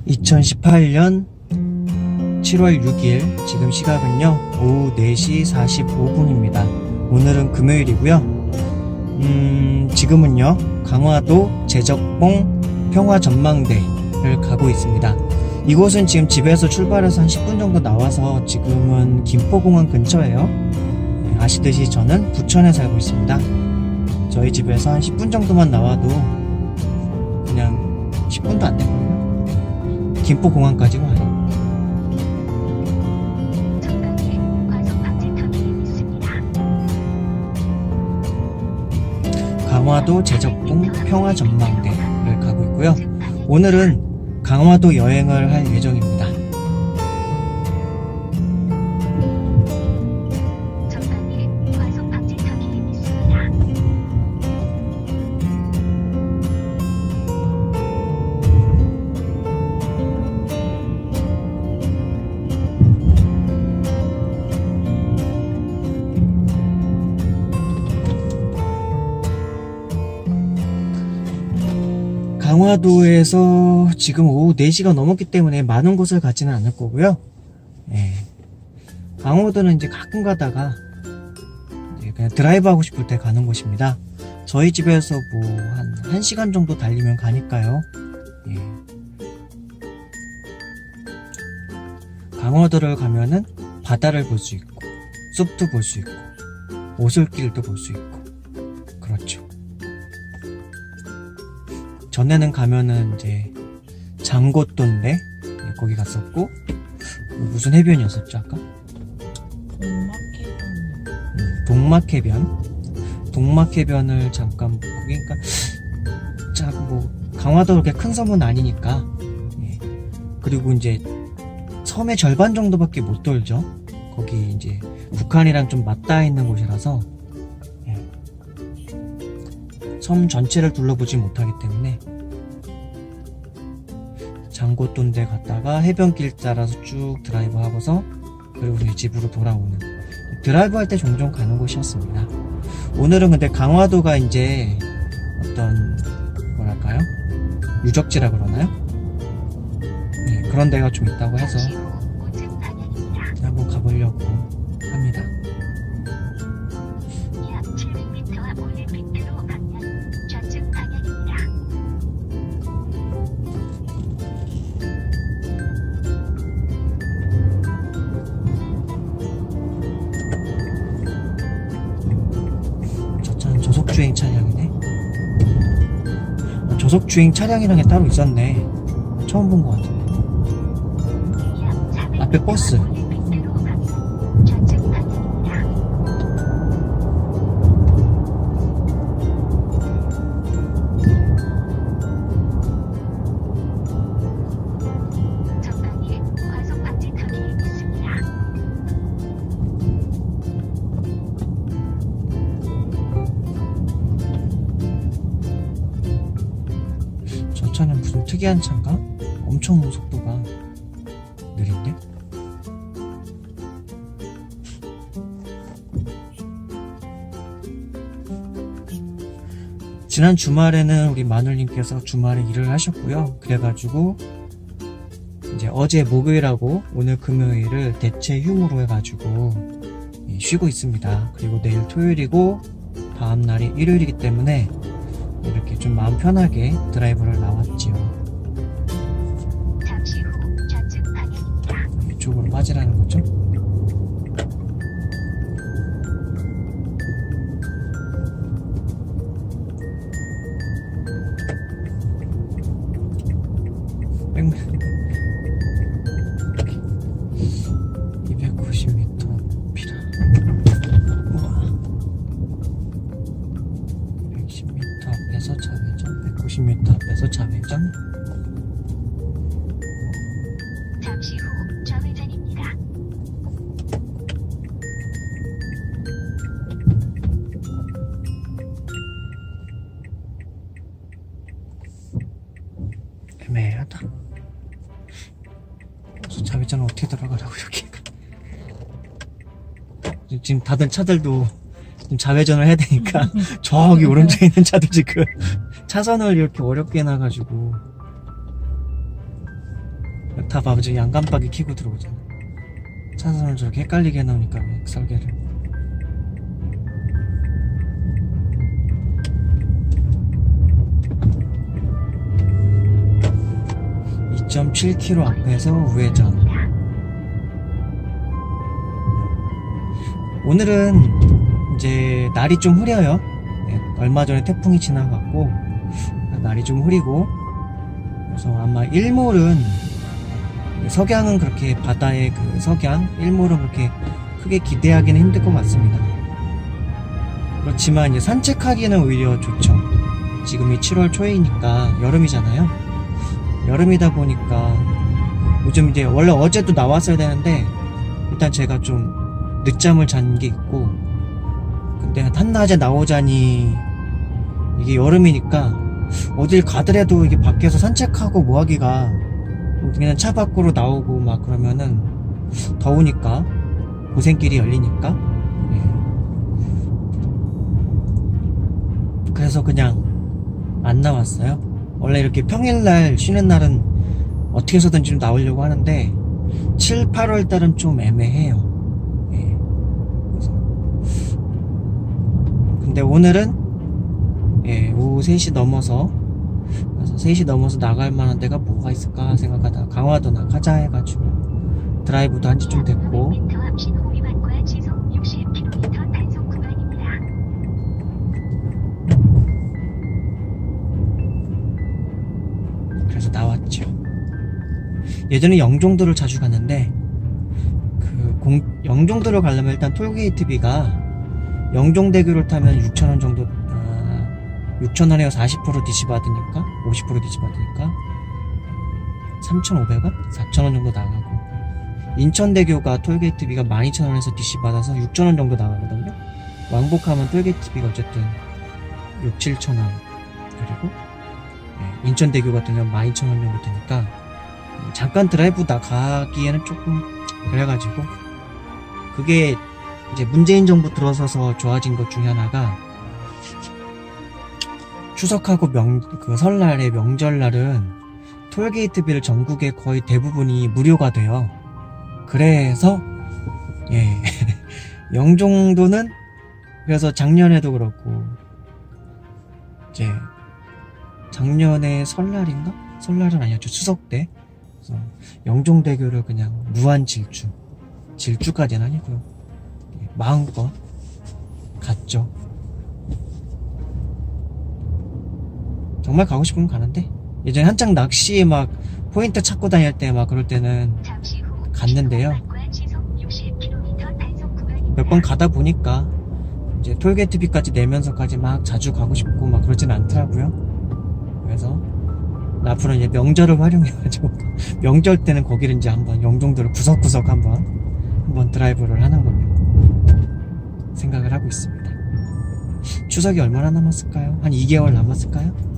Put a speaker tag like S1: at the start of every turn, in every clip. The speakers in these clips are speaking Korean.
S1: 2018년 7월 6일 지금 시각은요 오후 4시 45분입니다. 오늘은 금요일이고요. 지금은요 강화도 제적봉 평화전망대를 가고 있습니다. 이곳은 지금 집에서 출발해서 한 10분 정도 나와서 지금은 김포공항 근처예요. 아시듯이 저는 부천에 살고 있습니다. 저희 집에서 한 10분 정도만 나와도 그냥 10분도 안 되거든요. 김포공항까지 와요. 강화도 제적봉 평화전망대를 가고 있고요. 오늘은 강화도 여행을 할 예정입니다. 강화도에서 지금 오후 4시가 넘었기 때문에 많은 곳을 가지는 않을 거고요. 강화도는 이제 가끔 가다가 이제 그냥 드라이브 하고 싶을 때 가는 곳입니다. 저희 집에서 뭐 한 1시간 정도 달리면 가니까요. 강화도를 가면은 바다를 볼 수 있고 숲도 볼 수 있고 오솔길도 볼 수 있고 그렇죠. 전에는 가면은 이제 장곶돈데 거기 갔었고, 무슨 해변이었었죠 아까? 동막해변을 잠깐 보고, 그러니까 자 뭐 강화도 그렇게 큰 섬은 아니니까, 그리고 이제 섬의 절반 정도밖에 못 돌죠. 거기 이제 북한이랑 좀 맞닿아 있는 곳이라서 섬 전체를 둘러보지 못하기 때문에 장곶돈데 갔다가 해변길 따라서 쭉 드라이브 하고서 그리고 이제 집으로 돌아오는, 드라이브 할 때 종종 가는 곳이었습니다. 오늘은 근데 강화도가 이제 어떤 뭐랄까요? 유적지라 그러나요? 그런 데가 좀 있다고 해서 한번 가보려고 합니다. 저속주행 차량이네. 저속주행 차량이라는 게 따로 있었네. 처음 본 것 같은데. 앞에 버스. 저 차는 무슨 특이한 차인가? 엄청 속도가 느린데? 지난 주말에는 우리 마눌님께서 주말에 일을 하셨고요. 그래가지고 이제 어제 목요일하고 오늘 금요일을 대체 휴무로 해가지고 쉬고 있습니다. 그리고 내일 토요일이고 다음 날이 일요일이기 때문에 이렇게 좀 마음 편하게 드라이브를 나왔지요. 잠시 후 좌측 방향입니다. 이쪽으로 빠지라는 거죠? 이렇게 290m 앞이라. 우와. 110m 앞에서 좌회전, 190m 앞에서 좌회전. 잠시 후 좌회전입니다. 애매하다. 좌회전은 어떻게 들어가라고 이렇게. 지금 다른 차들도 지금 좌회전을 해야 되니까 저기 오른쪽에 있는 차도 지금 차선을 이렇게 어렵게 해놔가지고 다 봐봐, 지금 양깜빡이 켜고 들어오잖아. 차선을 저렇게 헷갈리게 해놓으니까 막 설계를. (2.7km) 앞에서 우회전. 오늘은 이제 날이 좀 흐려요. 네, 얼마 전에 태풍이 지나갔고 날이 좀 흐리고, 그래서 아마 일몰은, 석양은 그렇게 바다의 그 석양 일몰은 그렇게 크게 기대하기는 힘들 것 같습니다. 그렇지만 이제 산책하기는 오히려 좋죠. 지금이 7월 초이니까 여름이잖아요. 여름이다 보니까 요즘 이제 원래 어제도 나왔어야 되는데 일단 제가 좀 늦잠을 잔 게 있고, 근데 한낮에 나오자니 이게 여름이니까 어딜 가더라도 이게 밖에서 산책하고 뭐 하기가, 그냥 차 밖으로 나오고 막 그러면은 더우니까, 고생길이 열리니까. 예. 그래서 그냥 안 나왔어요. 원래 이렇게 평일날 쉬는 날은 어떻게 해서든지 좀 나오려고 하는데 7, 8월 달은 좀 애매해요. 예. 그래서 근데 오늘은 오후 3시 넘어서, 그래서 3시 넘어서 나갈 만한 데가 뭐가 있을까 생각하다가 강화도나 가자 해가지고 드라이브도 한 지 좀 됐고, 그래서 나왔죠. 예전에 영종도를 자주 갔는데 영종도를 가려면 일단 톨게이트비가 영종대교를 타면 6,000원 정도, 6,000원에 40% DC 받으니까 50% DC 받으니까 3,500원? 4,000원 정도 나가고, 인천대교가 톨게이트비가 12,000원에서 DC 받아서 6,000원 정도 나가거든요. 왕복하면 톨게이트비가 어쨌든 6,000~7,000원, 그리고 인천대교 같은 경우는 12,000원 정도 되니까 잠깐 드라이브 나가기에는 조금 그래가지고, 그게 이제 문재인 정부 들어서서 좋아진 것 중에 하나가, 추석하고 그 설날에 명절날은 톨게이트비를 전국의 거의 대부분이 무료가 돼요. 그래서 영종도는, 그래서 작년에도 그렇고, 이제 작년에 설날인가? 설날은 아니었죠. 추석 때. 그래서 영종대교를 그냥 무한 질주까지는 아니고요. 마음껏 갔죠. 정말 가고 싶으면 가는데, 예전에 한창 낚시 막 포인트 찾고 다닐 때 막 그럴 때는 갔는데요. 몇 번 가다 보니까 이제 톨게이트비까지 내면서까지 막 자주 가고 싶고 막 그러진 않더라고요. 그래서 앞으로 이제 명절을 활용해가지고 명절 때는 거기를 이제 한번 영종도를 구석구석 한번 드라이브를 하는 걸로 생각을 하고 있습니다. 추석이 얼마나 남았을까요? 한 2개월 남았을까요?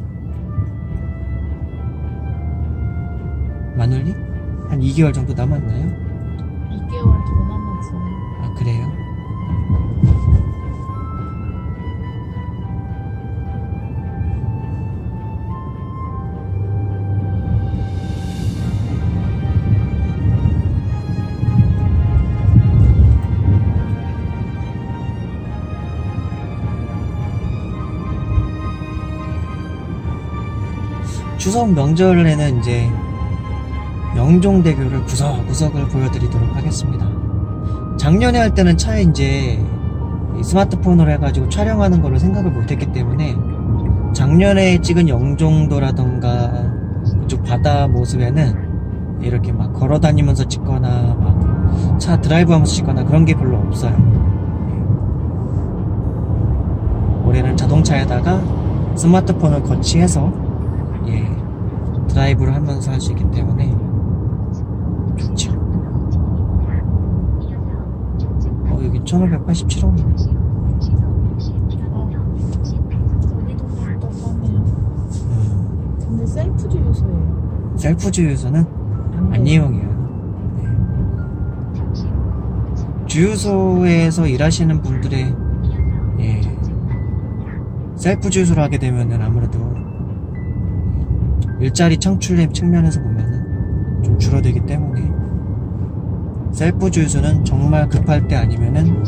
S1: 마눌리? 한 2개월 정도 남았나요?
S2: 2개월 더 남았어요.
S1: 아, 그래요? 추석 명절에는 이제 영종대교를 구석구석을 보여드리도록 하겠습니다. 작년에 할 때는 차에 이제 스마트폰으로 해가지고 촬영하는 거를 생각을 못했기 때문에 작년에 찍은 영종도라던가 그쪽 바다 모습에는 이렇게 막 걸어다니면서 찍거나 막 차 드라이브 하면서 찍거나 그런 게 별로 없어요. 올해는 자동차에다가 스마트폰을 거치해서 드라이브를 하면서 할 수 있기 때문에 좋죠. 여기 1587원이네.
S2: 여기도 또 싸네요. 근데 셀프 주유소예요.
S1: 셀프 주유소는 안 이용해요. 주유소에서 일하시는 분들의 셀프 주유소를 하게 되면은 아무래도 일자리 창출의 측면에서 보면은 좀 줄어들기 때문에 셀프 주유소는 정말 급할 때 아니면은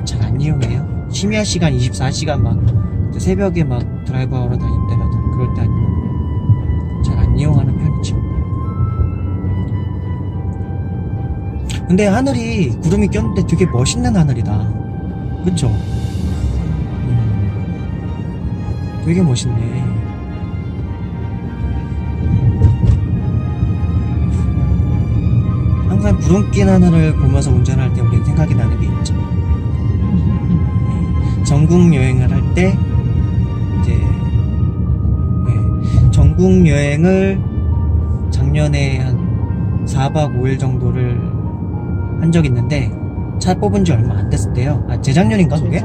S1: 잘 안 이용해요. 심야 시간 24시간 막 새벽에 막 드라이브 하러 다닐 때라도 그럴 때 아니면 잘 안 이용하는 편이죠. 근데 하늘이 구름이 꼈는데 되게 멋있는 하늘이다. 그쵸? 되게 멋있네. 항상 구름 낀 하늘을 보면서 운전할 때 우리는 생각이 나는 게 있죠. 전국 여행을 할 때 이제 전국 여행을 작년에 한 4박 5일 정도를 한 적 있는데 차 뽑은 지 얼마 안 됐을 때요. 아, 재작년인가 그게?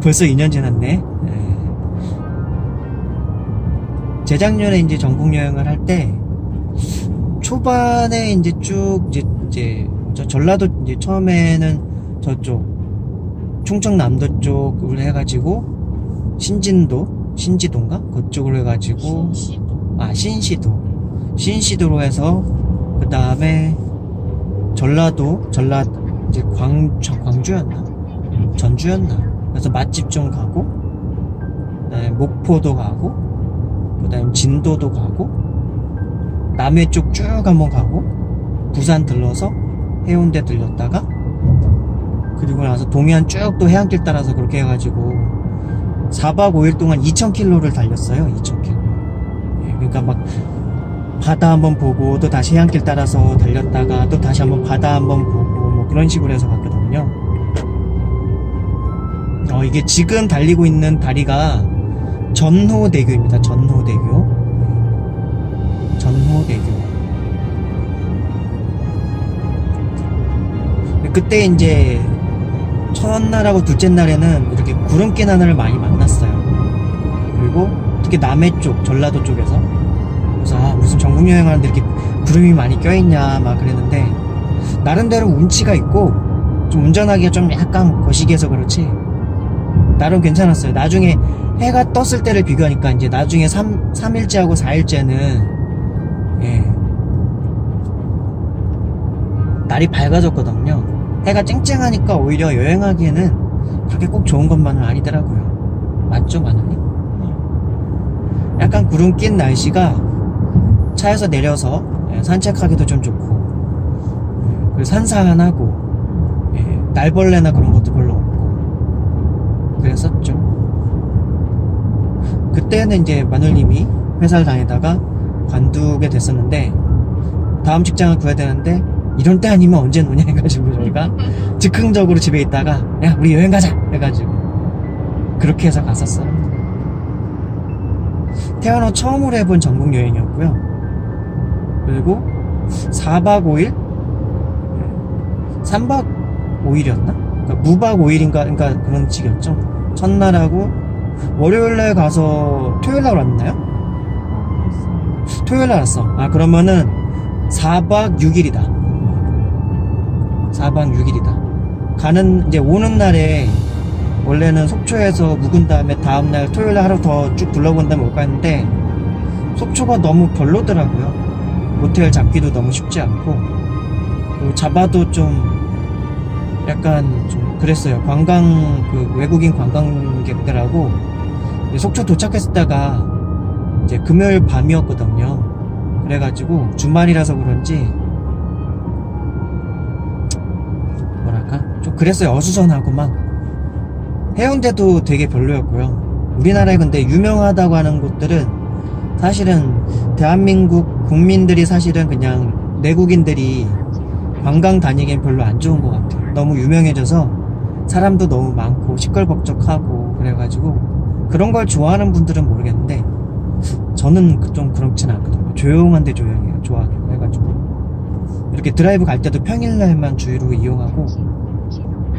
S1: 벌써 2년 지났네. 재작년에 이제 전국 여행을 할 때 초반에 이제 쭉 이제 전라도 이제 처음에는 저쪽 충청남도 쪽을 해가지고 신지도인가 그쪽으로 해가지고 신시도로 해서 그 다음에 전라 이제 광주였나 전주였나 그래서 맛집 좀 가고 그다음에 목포도 가고 그다음에 진도도 가고 남해 쪽 쭉 한번 가고 부산 들러서 해운대 들렸다가 그리고 나서 동해안 쭉 또 해안길 따라서 그렇게 해가지고 4박 5일 동안 2,000km를 달렸어요. 2,000km. 그러니까 막 바다 한번 보고 또 다시 해안길 따라서 달렸다가 또 다시 한번 바다 한번 보고 뭐 그런 식으로 해서 갔거든요. 이게 지금 달리고 있는 다리가 전호대교입니다. 전호대교. 그때 이제 첫날하고 둘째 날에는 이렇게 구름 낀 하늘을 많이 만났어요. 그리고 특히 남해 쪽, 전라도 쪽에서 그래서 무슨 전국 여행하는데 이렇게 구름이 많이 껴있냐 막 그랬는데 나름대로 운치가 있고 좀 운전하기가 좀 약간 거시기해서 그렇지 나름 괜찮았어요. 나중에 해가 떴을 때를 비교하니까 이제 나중에 3일째하고 4일째는 날이 밝아졌거든요. 해가 쨍쨍하니까 오히려 여행하기에는 그렇게 꼭 좋은 것만은 아니더라고요. 맞죠, 마누님? 약간 구름 낀 날씨가 차에서 내려서 산책하기도 좀 좋고 그리고 산산하고 날벌레나 그런 것도 별로 없고 그랬었죠. 그때는 이제 마누님이 회사를 다니다가 관두게 됐었는데 다음 직장을 구해야 되는데 이런 때 아니면 언제 노냐 해가지고 저희가 즉흥적으로 집에 있다가 야 우리 여행 가자 해가지고 그렇게 해서 갔었어요. 태어나 후 처음으로 해본 전국 여행이었고요. 그리고 4박 5일 3박 5일이었나? 그러니까 무박 5일인가 그러니까 그런 식이었죠. 첫날하고 월요일날 가서 토요일날 왔나요? 토요일날 왔어. 아 그러면은 4박 6일이다. 4박 6일이다. 가는 이제 오는 날에 원래는 속초에서 묵은 다음에 다음날 토요일날 하루 더 쭉 둘러본 다음에 올까 했는데 속초가 너무 별로더라고요. 호텔 잡기도 너무 쉽지 않고 그리고 잡아도 좀 약간 좀 그랬어요. 그 외국인 관광객들하고 속초 도착했을 때가 이제 금요일 밤이었거든요. 그래가지고 주말이라서 그런지 뭐랄까 좀 그랬어요. 어수선하고 막 해운대도 되게 별로였고요. 우리나라에 근데 유명하다고 하는 곳들은 사실은 대한민국 국민들이 사실은 그냥 내국인들이 관광 다니기엔 별로 안 좋은 것 같아요. 너무 유명해져서 사람도 너무 많고 시끌벅적하고 그래가지고 그런 걸 좋아하는 분들은 모르겠는데 저는 좀 그렇진 않거든요. 조용한데 조용해요. 좋아하고 해가지고 이렇게 드라이브 갈 때도 평일날만 주의로 이용하고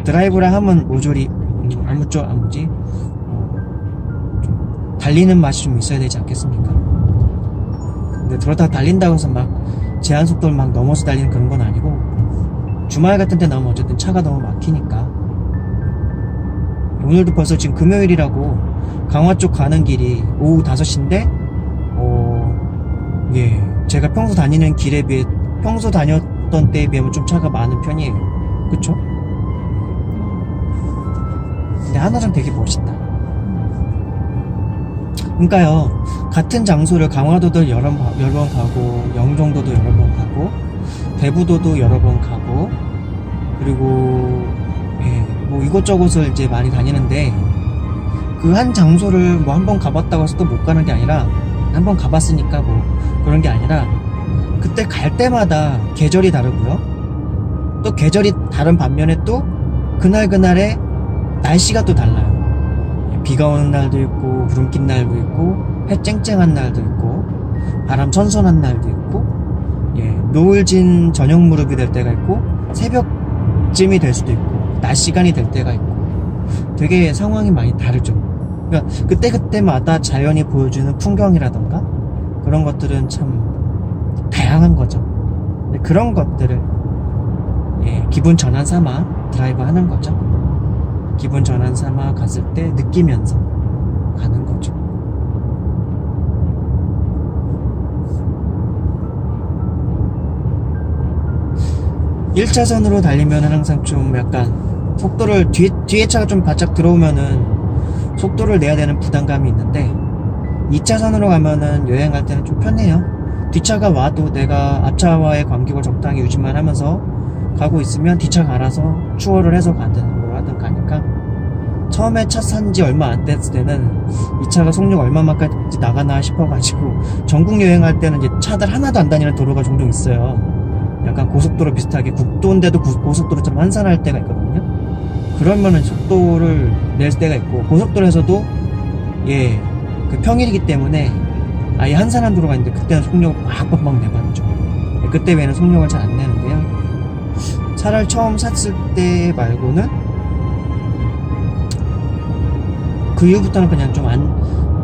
S1: 드라이브를 하면 모조리 좀 달리는 맛이 좀 있어야 되지 않겠습니까? 근데 그러다 달린다고 해서 막 제한 속도를 막 넘어서 달리는 그런 건 아니고 주말 같은 때 나오면 어쨌든 차가 너무 막히니까 오늘도 벌써 지금 금요일이라고 강화 쪽 가는 길이 오후 5시인데 제가 평소 다니는 길에 비해 평소 다녔던 때에 비하면 좀 차가 많은 편이에요. 그쵸? 근데 하나는 되게 멋있다. 그러니까요, 같은 장소를 강화도도 여러 번 가고, 영종도도 여러 번 가고, 대부도도 여러 번 가고, 그리고 예, 뭐 이곳저곳을 이제 많이 다니는데, 그 한 장소를 뭐 한 번 가봤다고 해서 또 못 가는 게 아니라, 한 번 가봤으니까 뭐 그런 게 아니라, 그때 갈 때마다 계절이 다르고요. 또 계절이 다른 반면에 또 그날그날의 날씨가 또 달라요. 비가 오는 날도 있고, 구름 낀 날도 있고, 해 쨍쨍한 날도 있고, 바람 선선한 날도 있고, 예, 노을진 저녁 무렵이 될 때가 있고, 새벽쯤이 될 수도 있고, 낮 시간이 될 때가 있고, 되게 상황이 많이 다르죠. 그러니까 그때그때마다 자연이 보여주는 풍경이라던가 그런 것들은 참 다양한 거죠. 그런 것들을 예, 기분 전환 삼아 드라이브 하는 거죠. 기분 전환 삼아 갔을 때 느끼면서 가는 거죠. (1차선으로) 달리면 항상 좀 약간 속도를 뒤에 차가 좀 바짝 들어오면은 속도를 내야 되는 부담감이 있는데, 2차선으로 가면은 여행할 때는 좀 편해요. 뒷차가 와도 내가 앞차와의 간격을 적당히 유지만 하면서 가고 있으면 뒤차가 알아서 추월을 해서 가든 뭘 하든 가니까. 처음에 차 산 지 얼마 안 됐을 때는 이 차가 속력 얼마만까지 나가나 싶어가지고, 전국 여행할 때는 이제 차들 하나도 안 다니는 도로가 종종 있어요. 약간 고속도로 비슷하게 국도인데도 고속도로처럼 한산할 때가 있거든요. 그러면은 속도를 낼 때가 있고, 고속도로에서도 예, 그 평일이기 때문에 아예 한산한 도로가 있는데 그때는 속력을 막 내봤죠. 그때 외에는 속력을 잘 안 내는데요. 차를 처음 샀을 때 말고는 그 이후부터는 그냥 좀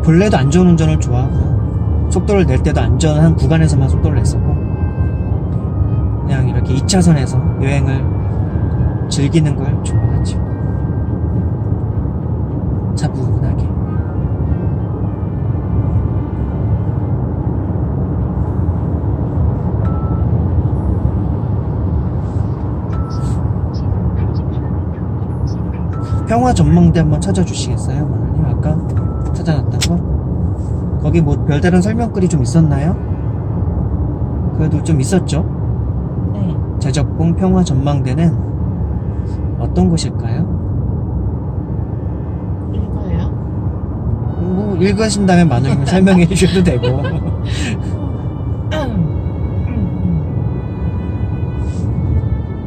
S1: 본래도 안전운전을 좋아하고, 속도를 낼 때도 안전한 구간에서만 속도를 냈었고, 그냥 이렇게 2차선에서 여행을 즐기는 걸 좋아하죠. 차분하게. 평화 전망대 한번 찾아주시겠어요, 마누님? 아까 찾아놨던 거? 거기 뭐 별다른 설명글이 좀 있었나요? 그래도 좀 있었죠?
S2: 네.
S1: 제적봉 평화 전망대는 어떤 곳일까요?
S2: 읽어요?
S1: 뭐 읽으신다면 마누님이 설명해 주셔도 되고.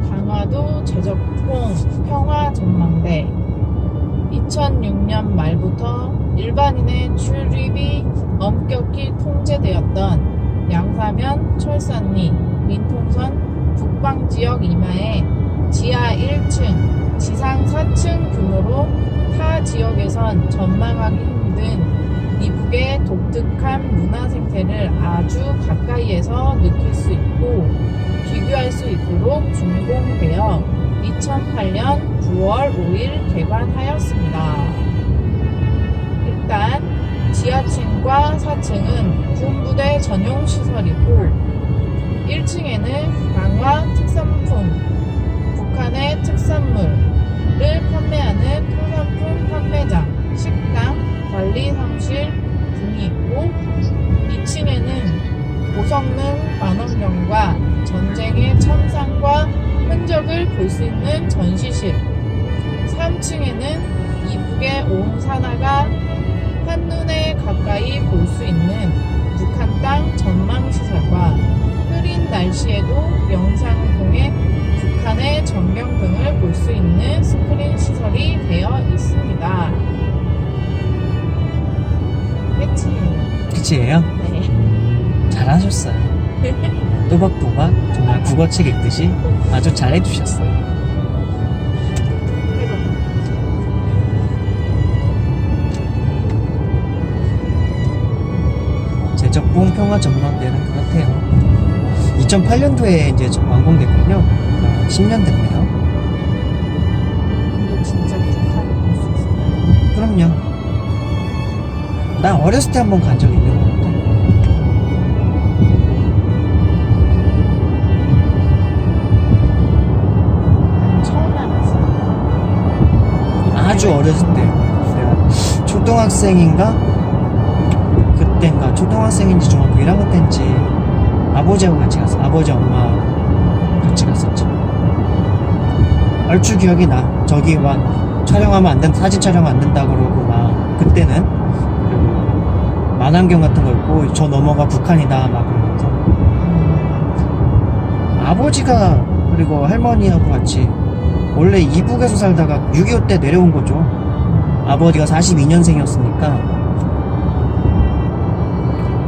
S2: 강화도 제적봉 평화 전망대. 2006년 말부터 일반인의 출입이 엄격히 통제되었던 양사면 철산리 민통선 북방지역 이마에 지하 1층, 지상 4층 규모로 타 지역에선 전망하기 힘든 이북의 독특한 문화 생태를 아주 가까이에서 느낄 수 있고 비교할 수 있도록 준공되어 2008년 9월 5일 개관하였습니다. 일단 지하층과 4층은 군부대 전용 시설이고, 1층에는 강화 특산품, 북한의 특산물을 판매하는 토산품 판매장, 식당, 관리사무실 등이 있고, 2층에는 고성능 만원경과 전쟁의 참상과 흔적을 볼 수 있는 전시실, 3층에는 이북의 온 산하가 한눈에 가까이 볼 수 있는 북한 땅 전망시설과 흐린 날씨에도 영상을 통해 북한의 전경 등을 볼 수 있는 스크린 시설이 되어 있습니다.
S1: 끝이에요?
S2: 네.
S1: 잘하셨어요. 또박또박 정말 국어책 읽듯이 아주 잘해주셨어요. 제적봉 평화 전망대는 그렇대요. 2008년도에 이제 완공됐군요. 10년 됐네요.
S2: 근데 진짜 북한을 볼 수 있어요.
S1: 그럼요. 나 어렸을 때 한번 간 적이 있는 것 같아. 초등학생인가? 그땐가 초등학생인지 중학교 1학년 때인지 아버지하고 같이 갔어. 아버지 엄마 같이 갔었죠. 얼추 기억이 나. 저기 막 촬영하면 안 된다, 사진 촬영하면 안 된다 그러고 막 그때는 그리고 만안경 같은 거 입고 저 넘어가 북한이다 막 그러면서 아버지가 그리고 할머니하고 같이 원래 이북에서 살다가 6.25 때 내려온 거죠. 아버지가 42년생이었으니까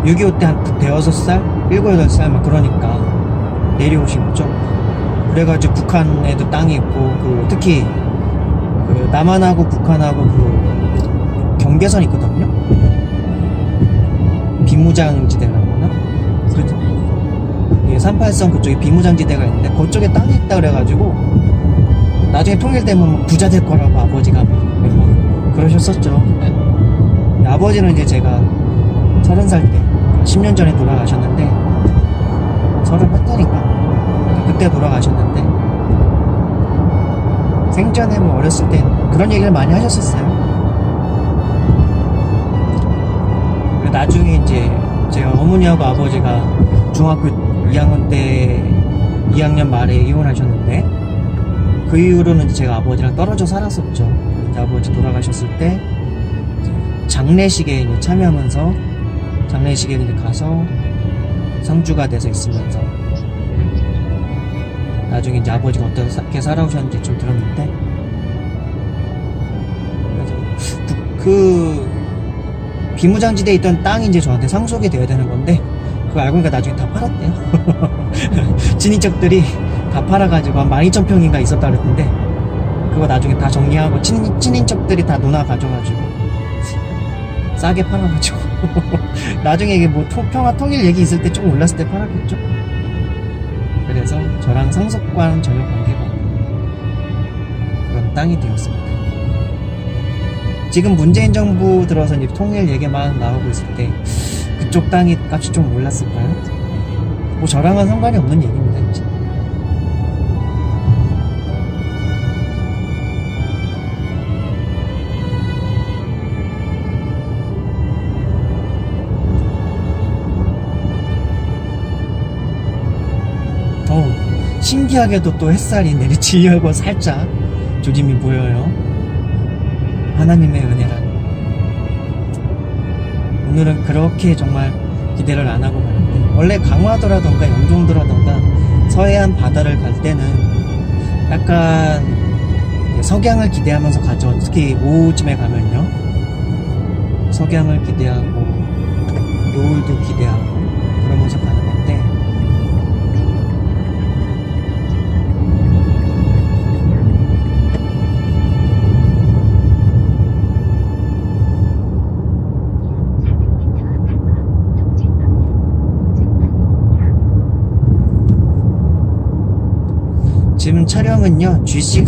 S1: 6.25 때 한 대여섯 살? 7, 8살 막 그러니까 내려오신 거죠. 그래가지고 북한에도 땅이 있고 그 특히 그 남한하고 북한하고 그 경계선이 있거든요. 비무장지대라거나 그죠? 예, 38선 그쪽에 비무장지대가 있는데 그쪽에 땅이 있다 그래가지고 나중에 통일되면 부자 될 거라고 아버지가 뭐 그러셨었죠. 아버지는 이제 제가 30살 때 10년 전에 돌아가셨는데 30살인가? 그때 돌아가셨는데 생전에 뭐 어렸을 때 그런 얘기를 많이 하셨었어요. 나중에 이제 제가 어머니하고 아버지가 중학교 2학년 때 2학년 말에 이혼하셨는데 그 이후로는 제가 아버지랑 떨어져 살았었죠. 이제 아버지 돌아가셨을 때 장례식에 이제 참여하면서 장례식에 이제 가서 상주가 돼서 있으면서 나중에 이제 아버지가 어떻게 살아오셨는지 좀 들었는데 그 비무장지대에 있던 땅이 이제 저한테 상속이 되어야 되는 건데 그거 알고 보니까 나중에 다 팔았대요. 친인척들이 다 팔아가지고 한 12,000평인가 있었다 그랬는데 그거 나중에 다 정리하고 친인척들이 다 논아 가져가지고 싸게 팔아가지고 나중에 이게 뭐 평화 통일 얘기 있을 때 좀 올랐을 때 팔았겠죠. 그래서 저랑 상속과는 전혀 관계가 없는 그런 땅이 되었습니다. 지금 문재인 정부 들어서 이제 통일 얘기만 나오고 있을 때 그쪽 땅이 값이 좀 올랐을까요? 뭐 저랑은 상관이 없는 얘기입니다, 이제. 신기하게도 또 햇살이 내리치려고 살짝 조짐이 보여요. 하나님의 은혜란. 오늘은 그렇게 정말 기대를 안 하고 가는데 원래 강화도라던가 영종도라던가 서해안 바다를 갈 때는 약간 석양을 기대하면서 가죠. 특히 오후쯤에 가면요. 석양을 기대하고 노을도 기대하고 그러면서 가는 건데 지금 촬영은요 G6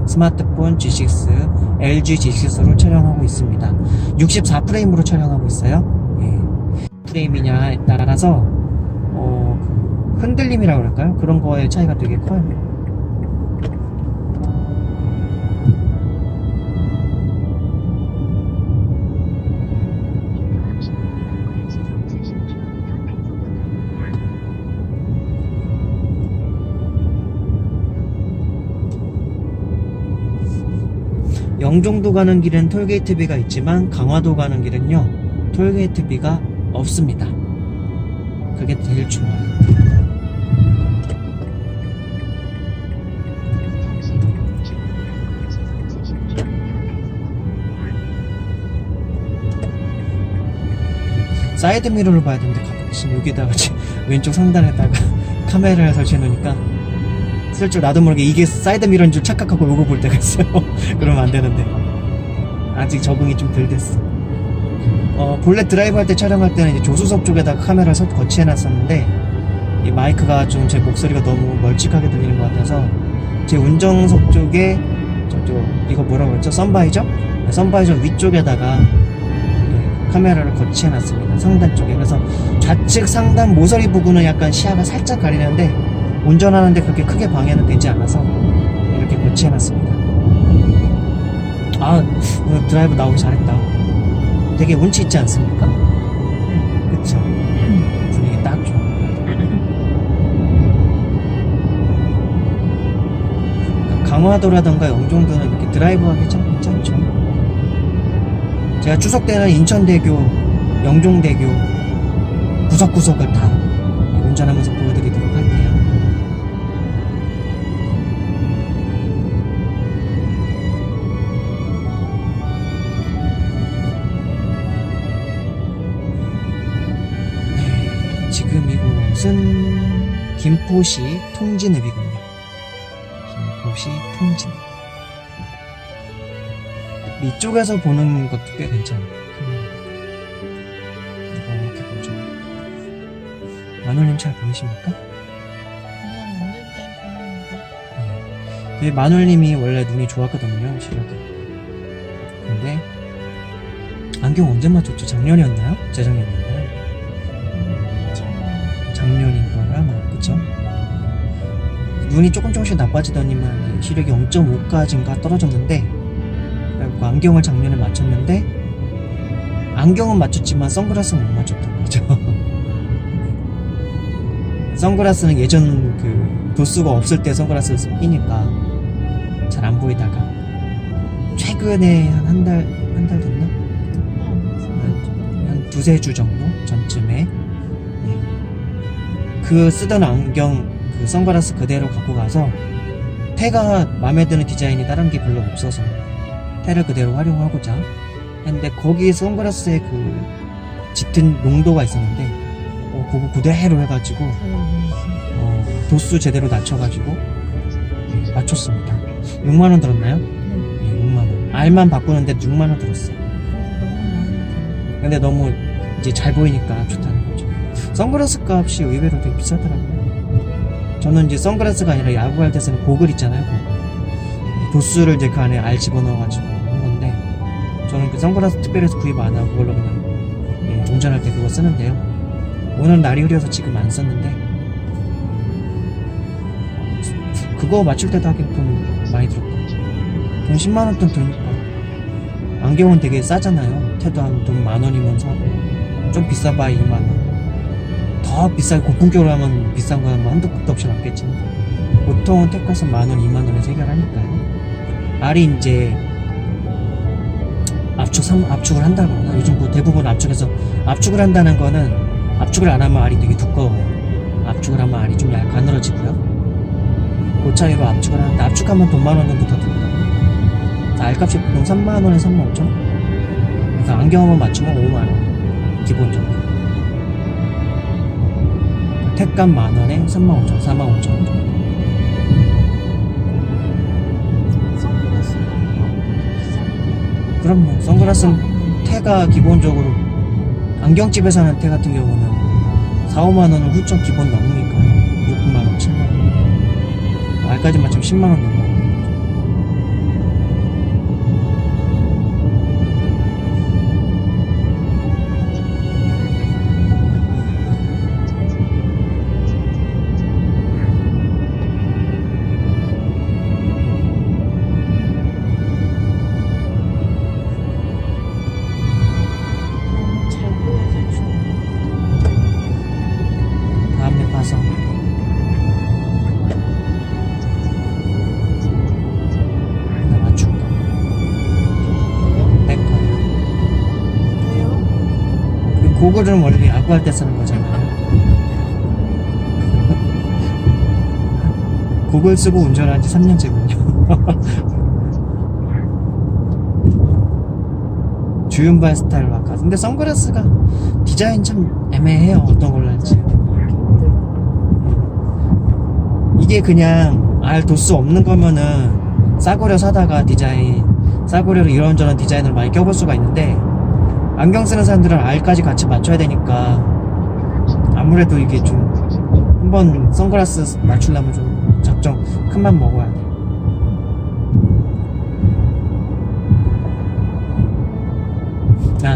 S1: 스마트폰 G6 LG G6로 촬영하고 있습니다. 64프레임으로 촬영하고 있어요. 예. 프레임이냐에 따라서 흔들림이라고 그럴까요? 그런 거의 차이가 되게 커요. 영종도 가는 길은 톨게이트비가 있지만 강화도 가는 길은요 톨게이트비가 없습니다. 그게 제일 중요해요. 사이드 미러를 봐야 되는데 지금 여기다가 왼쪽 상단에다가 카메라를 설치해 놓으니까 슬쩍 나도 모르게 이게 사이드 미러인 줄 착각하고 요거 볼 때가 있어요. 그러면 안 되는데 아직 적응이 좀 덜 됐어. 본래 드라이브 할 때 촬영할 때는 이제 조수석 쪽에다가 카메라를 거치해 놨었는데 이 마이크가 좀 제 목소리가 너무 멀찍하게 들리는 것 같아서 제 운전석 쪽에 저쪽 이거 뭐라고 그랬죠? 선바이저? 네, 선바이저 위쪽에다가 카메라를 거치해 놨습니다. 상단 쪽에. 그래서 좌측 상단 모서리 부분은 약간 시야가 살짝 가리는데 운전하는데 그렇게 크게 방해는 되지 않아서 이렇게 거치해 놨습니다. 오늘 드라이브 나오기 잘했다. 되게 운치 있지 않습니까? 그쵸? 분위기 딱 좋아. 그러니까 강화도라던가 영종도는 이렇게 드라이브 하기 참 괜찮죠. 제가 추석 때는 인천대교, 영종대교 구석구석을 다 운전하면서 보여드리도록 할게요. 네, 지금 이곳은 김포시 통진읍이군요. 김포시 통진읍. 이쪽에서 보는 것도 꽤 괜찮아요. 이렇게 보죠. 마눌님 잘 보이십니까?
S2: 그냥 없는 데 보는데.
S1: 네. 마눌님이 원래 눈이 좋았거든요, 시력이. 근데 안경 언제 맞췄죠? 작년이었나요? 재작년이었나요? 작년인 거라 뭐 그쵸? 눈이 조금씩 나빠지더니만 시력이 0.5까지인가 떨어졌는데, 그래갖고 안경을 작년에 맞췄는데 안경은 맞췄지만 선글라스는 못 맞췄던 거죠. 선글라스는 예전 그 도수가 없을 때 선글라스를 끼니까 잘 안 보이다가 최근에 한 달 됐나? 한 두세 주 정도 전쯤에 그 쓰던 안경 그 선글라스 그대로 갖고 가서 태가 마음에 드는 디자인이 다른 게 별로 없어서 태를 그대로 활용하고자 했는데, 거기에 선글라스에 그 짙은 농도가 있었는데 그거 그대로 해가지고 도수 제대로 낮춰가지고 맞췄습니다. 6만원 들었나요? 네, 6만원. 알만 바꾸는데 6만원 들었어요. 근데 너무 이제 잘 보이니까 좋다는 거죠. 선글라스 값이 의외로 되게 비싸더라고요. 저는 이제 선글라스가 아니라 야구할 때 쓰는 고글 있잖아요. 도수를 이제 그 안에 알 집어넣어가지고 한 건데, 저는 그 선글라스 특별해서 구입 안 하고 그걸로 그냥 운전할 때 그거 쓰는데요. 오늘 날이 흐려서 지금 안 썼는데, 그거 맞출 때도 하긴 돈 많이 들었다. 돈 10만원 돈 드니까. 안경은 되게 싸잖아요. 태도 한 돈 만원이면 사고, 좀 비싸봐야 2만원. 더 비싸게 고품격으로 하면 비싼 거 하면 한도 끝도 없이 맞겠지. 보통은 택값은 만원, 2만원에서 해결하니까요. 알이 이제 압축을 한다거나, 요즘 그 대부분 압축해서, 압축을 한다는 거는 압축을 안 하면 알이 되게 두꺼워요. 압축을 하면 알이 좀 가늘어지고요. 그 차이로 압축을 하는데, 압축하면 돈 만원 정도 더 든다고. 알값이 보통 3만원에 35,000원? 그러니까 안경만 맞추면 5만원 기본적으로. 택값 만원에 35,000원, 45,000원 정도. 그럼요. 선글라스는 태가 기본적으로, 안경집에서 하는 태 같은 경우는 4, 5만원은 훌쩍 기본 넘으니까요. 6만원, 7만원. 알까지 맞추면 10만원 넘어요. 다음에 봐서. 나 맞출까? 내 거야. 그 고글은 원래 야구할 때 쓰는 거잖아요. 고글 쓰고 운전한 지 3년째군요. 주윤발 스타일로 아까. 근데 선글라스가 디자인 참 애매해요. 어떤 걸로 할지. 이게 그냥 알 도수 없는 거면은 싸구려 사다가 싸구려로 이런저런 디자인을 많이 껴볼 수가 있는데, 안경 쓰는 사람들은 알까지 같이 맞춰야 되니까 아무래도 이게 좀 한번 선글라스 맞추려면 좀 적정 큰 맘 먹어야 돼.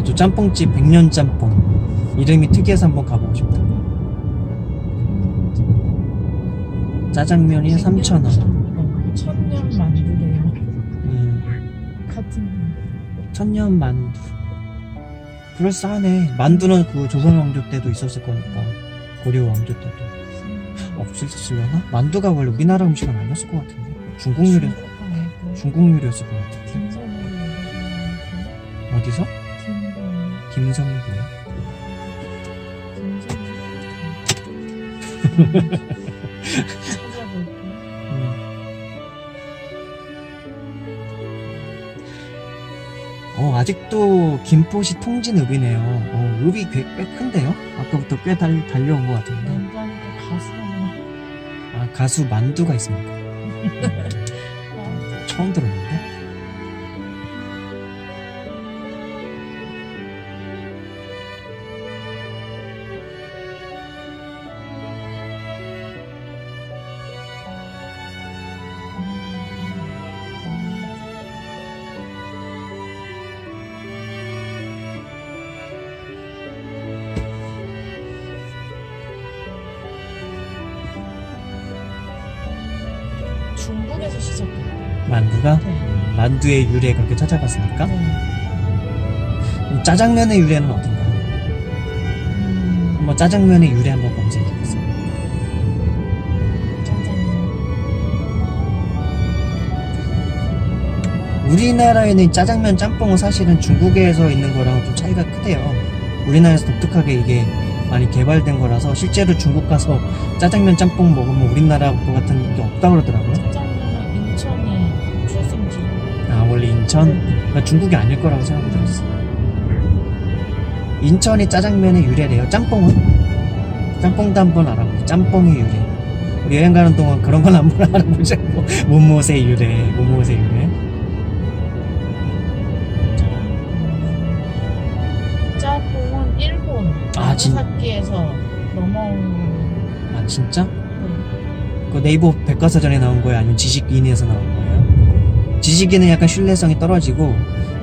S1: 저 짬뽕집 100년 짬뽕 이름이 특이해서 한번 가보고 싶다. 짜장면이 3,000원.
S2: 천년 만두래요. 같은
S1: 천년 만두. 그럴싸하네. 만두는 그 조선 왕조 때도 있었을 거니까. 고려 왕조 때도. 없었으려나? 만두가 원래 우리나라 음식은 아니었을 것 같은데. 중국 요리였을 것 같은데. 어디서? 김성이 뭐야?
S2: 찾아볼게요.
S1: 아직도 김포시 통진읍이네요. 읍이 꽤 큰데요? 아까부터 꽤 달려온 것 같은데.
S2: 남자니까 가수는
S1: 아, 가수 만두가 있습니까? 처음 들었는데?
S2: 중국에서 시작해요.
S1: 만두가?
S2: 네.
S1: 만두의 유래 그렇게 찾아봤습니까?
S2: 네.
S1: 짜장면의 유래는 어딘가요? 한번 짜장면의 유래 한번 검색해보세요.
S2: 짜장면.
S1: 우리나라에는 짜장면 짬뽕은 사실은 중국에서 있는 거랑 좀 차이가 크대요. 우리나라에서 독특하게 이게 많이 개발된 거라서 실제로 중국 가서 짜장면 짬뽕 먹으면 우리나라 거 같은 게 없다고 그러더라고요.
S2: 짜장면은 인천이 출생지.
S1: 아, 원래 인천? 그러니까 중국이 아닐 거라고 생각하고 있어요. 인천이 짜장면의 유래래요. 짬뽕은? 짬뽕도 한번 알아보세요. 짬뽕의 유래. 우리 여행 가는 동안 그런 건 한번 알아보자고. 모모의 유래.
S2: 짬뽕은 일본 나가사키에서 넘어온
S1: 아, 진짜?
S2: 거.
S1: 그 네이버 백과사전에 나온 거예요? 아니면 지식인에서 나온 거예요? 지식인은 약간 신뢰성이 떨어지고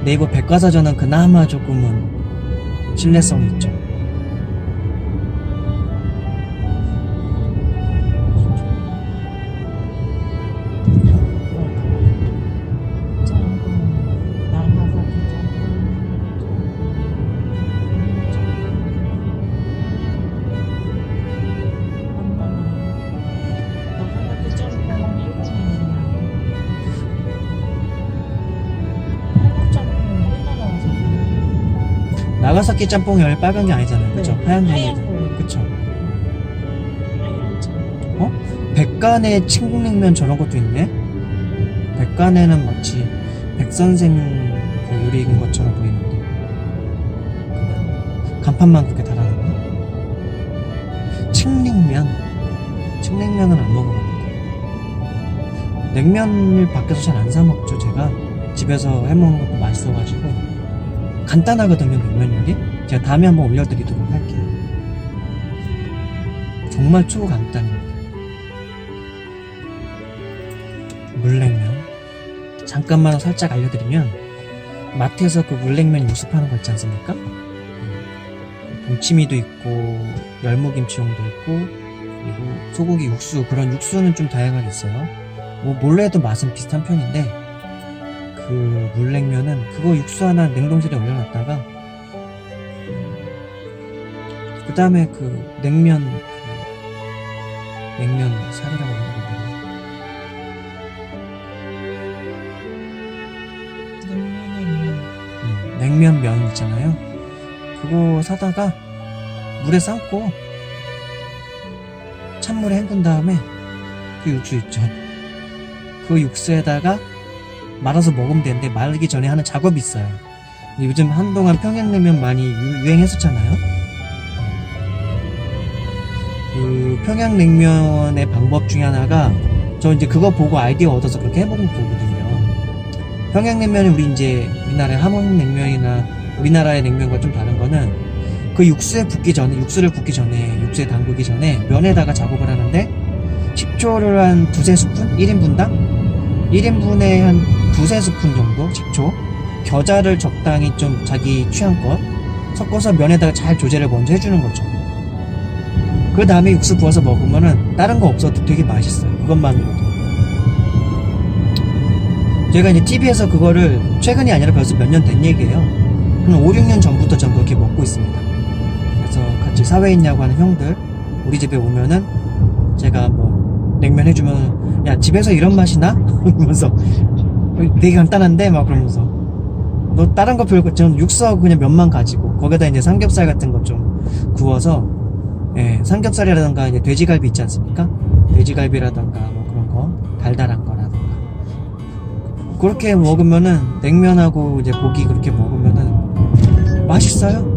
S1: 네이버 백과사전은 그나마 조금은 신뢰성이 있죠.
S2: 짬뽕 나가사키 나가사키 짬뽕은 일본이에요. 한국 짬뽕은 우리나라 와서
S1: 나가사키 짬뽕이 원래 빨간 게 아니잖아요. 그쵸?
S2: 네,
S1: 하얀
S2: 하얀
S1: 면이.
S2: 거.
S1: 그쵸?
S2: 하얀 짬뽕.
S1: 백간에 칡냉면 저런 것도 있네? 백간에는 마치 백선생 그 요리인 것처럼 보이는데. 그냥 간판만 그렇게 달아놨나? 칡냉면? 칡냉면은 안 먹어봤는데. 냉면을 밖에서 잘 안 사먹죠, 제가. 집에서 해먹는 것도 맛있어가지고. 간단하거든요, 냉면 요리? 제가 다음에 한번 올려드리도록 할게요. 정말 초간단입니다. 물냉면. 잠깐만 살짝 알려드리면, 마트에서 그 물냉면 육수 파는 거 있지 않습니까? 동치미도 있고, 열무김치용도 있고, 그리고 소고기 육수, 그런 육수는 좀 다양하게 있어요. 뭐, 뭘로 해도 맛은 비슷한 편인데, 그 물냉면은 그거 육수 하나 냉동실에 올려놨다가 그 다음에 그 냉면 살이라고 하는 건데 냉면면 있잖아요. 그거 사다가 물에 삶고 찬물에 헹군 다음에 그 육수 있죠. 그 육수에다가 말아서 먹으면 되는데 말기 전에 하는 작업이 있어요. 요즘 한동안 평양냉면 많이 유행했었잖아요. 그 평양냉면의 방법 중에 하나가 저 이제 그거 보고 아이디어 얻어서 그렇게 해보는 거거든요. 평양냉면이 우리나라의 함흥냉면이나 우리나라의 냉면과 좀 다른 거는 그 육수를 붓기 전에 육수에 담그기 전에 면에다가 작업을 하는데 식초를 한 두세 스푼? 1인분에 한 두세 스푼 정도 식초, 겨자를 적당히 좀 자기 취향껏 섞어서 면에다가 잘 조제를 먼저 해주는 거죠. 그 다음에 육수 부어서 먹으면은 다른 거 없어도 되게 맛있어요. 그것만으로도. 제가 이제 TV에서 그거를 최근이 아니라 벌써 몇 년 된 얘기예요. 한 5, 6년 전부터 전 그렇게 먹고 있습니다. 그래서 같이 사회에 있냐고 하는 형들 우리 집에 오면은 제가 뭐 냉면 해주면 야 집에서 이런 맛이 나? 이러면서 되게 간단한데 막 그러면서 너 다른 거 별거 저는 육수하고 그냥 면만 가지고 거기다 이제 삼겹살 같은 거 좀 구워서 예, 삼겹살이라던가 이제 돼지갈비 있지 않습니까? 돼지갈비라던가 뭐 그런 거 달달한 거라던가 그렇게 먹으면은 냉면하고 이제 고기 그렇게 먹으면은 맛있어요.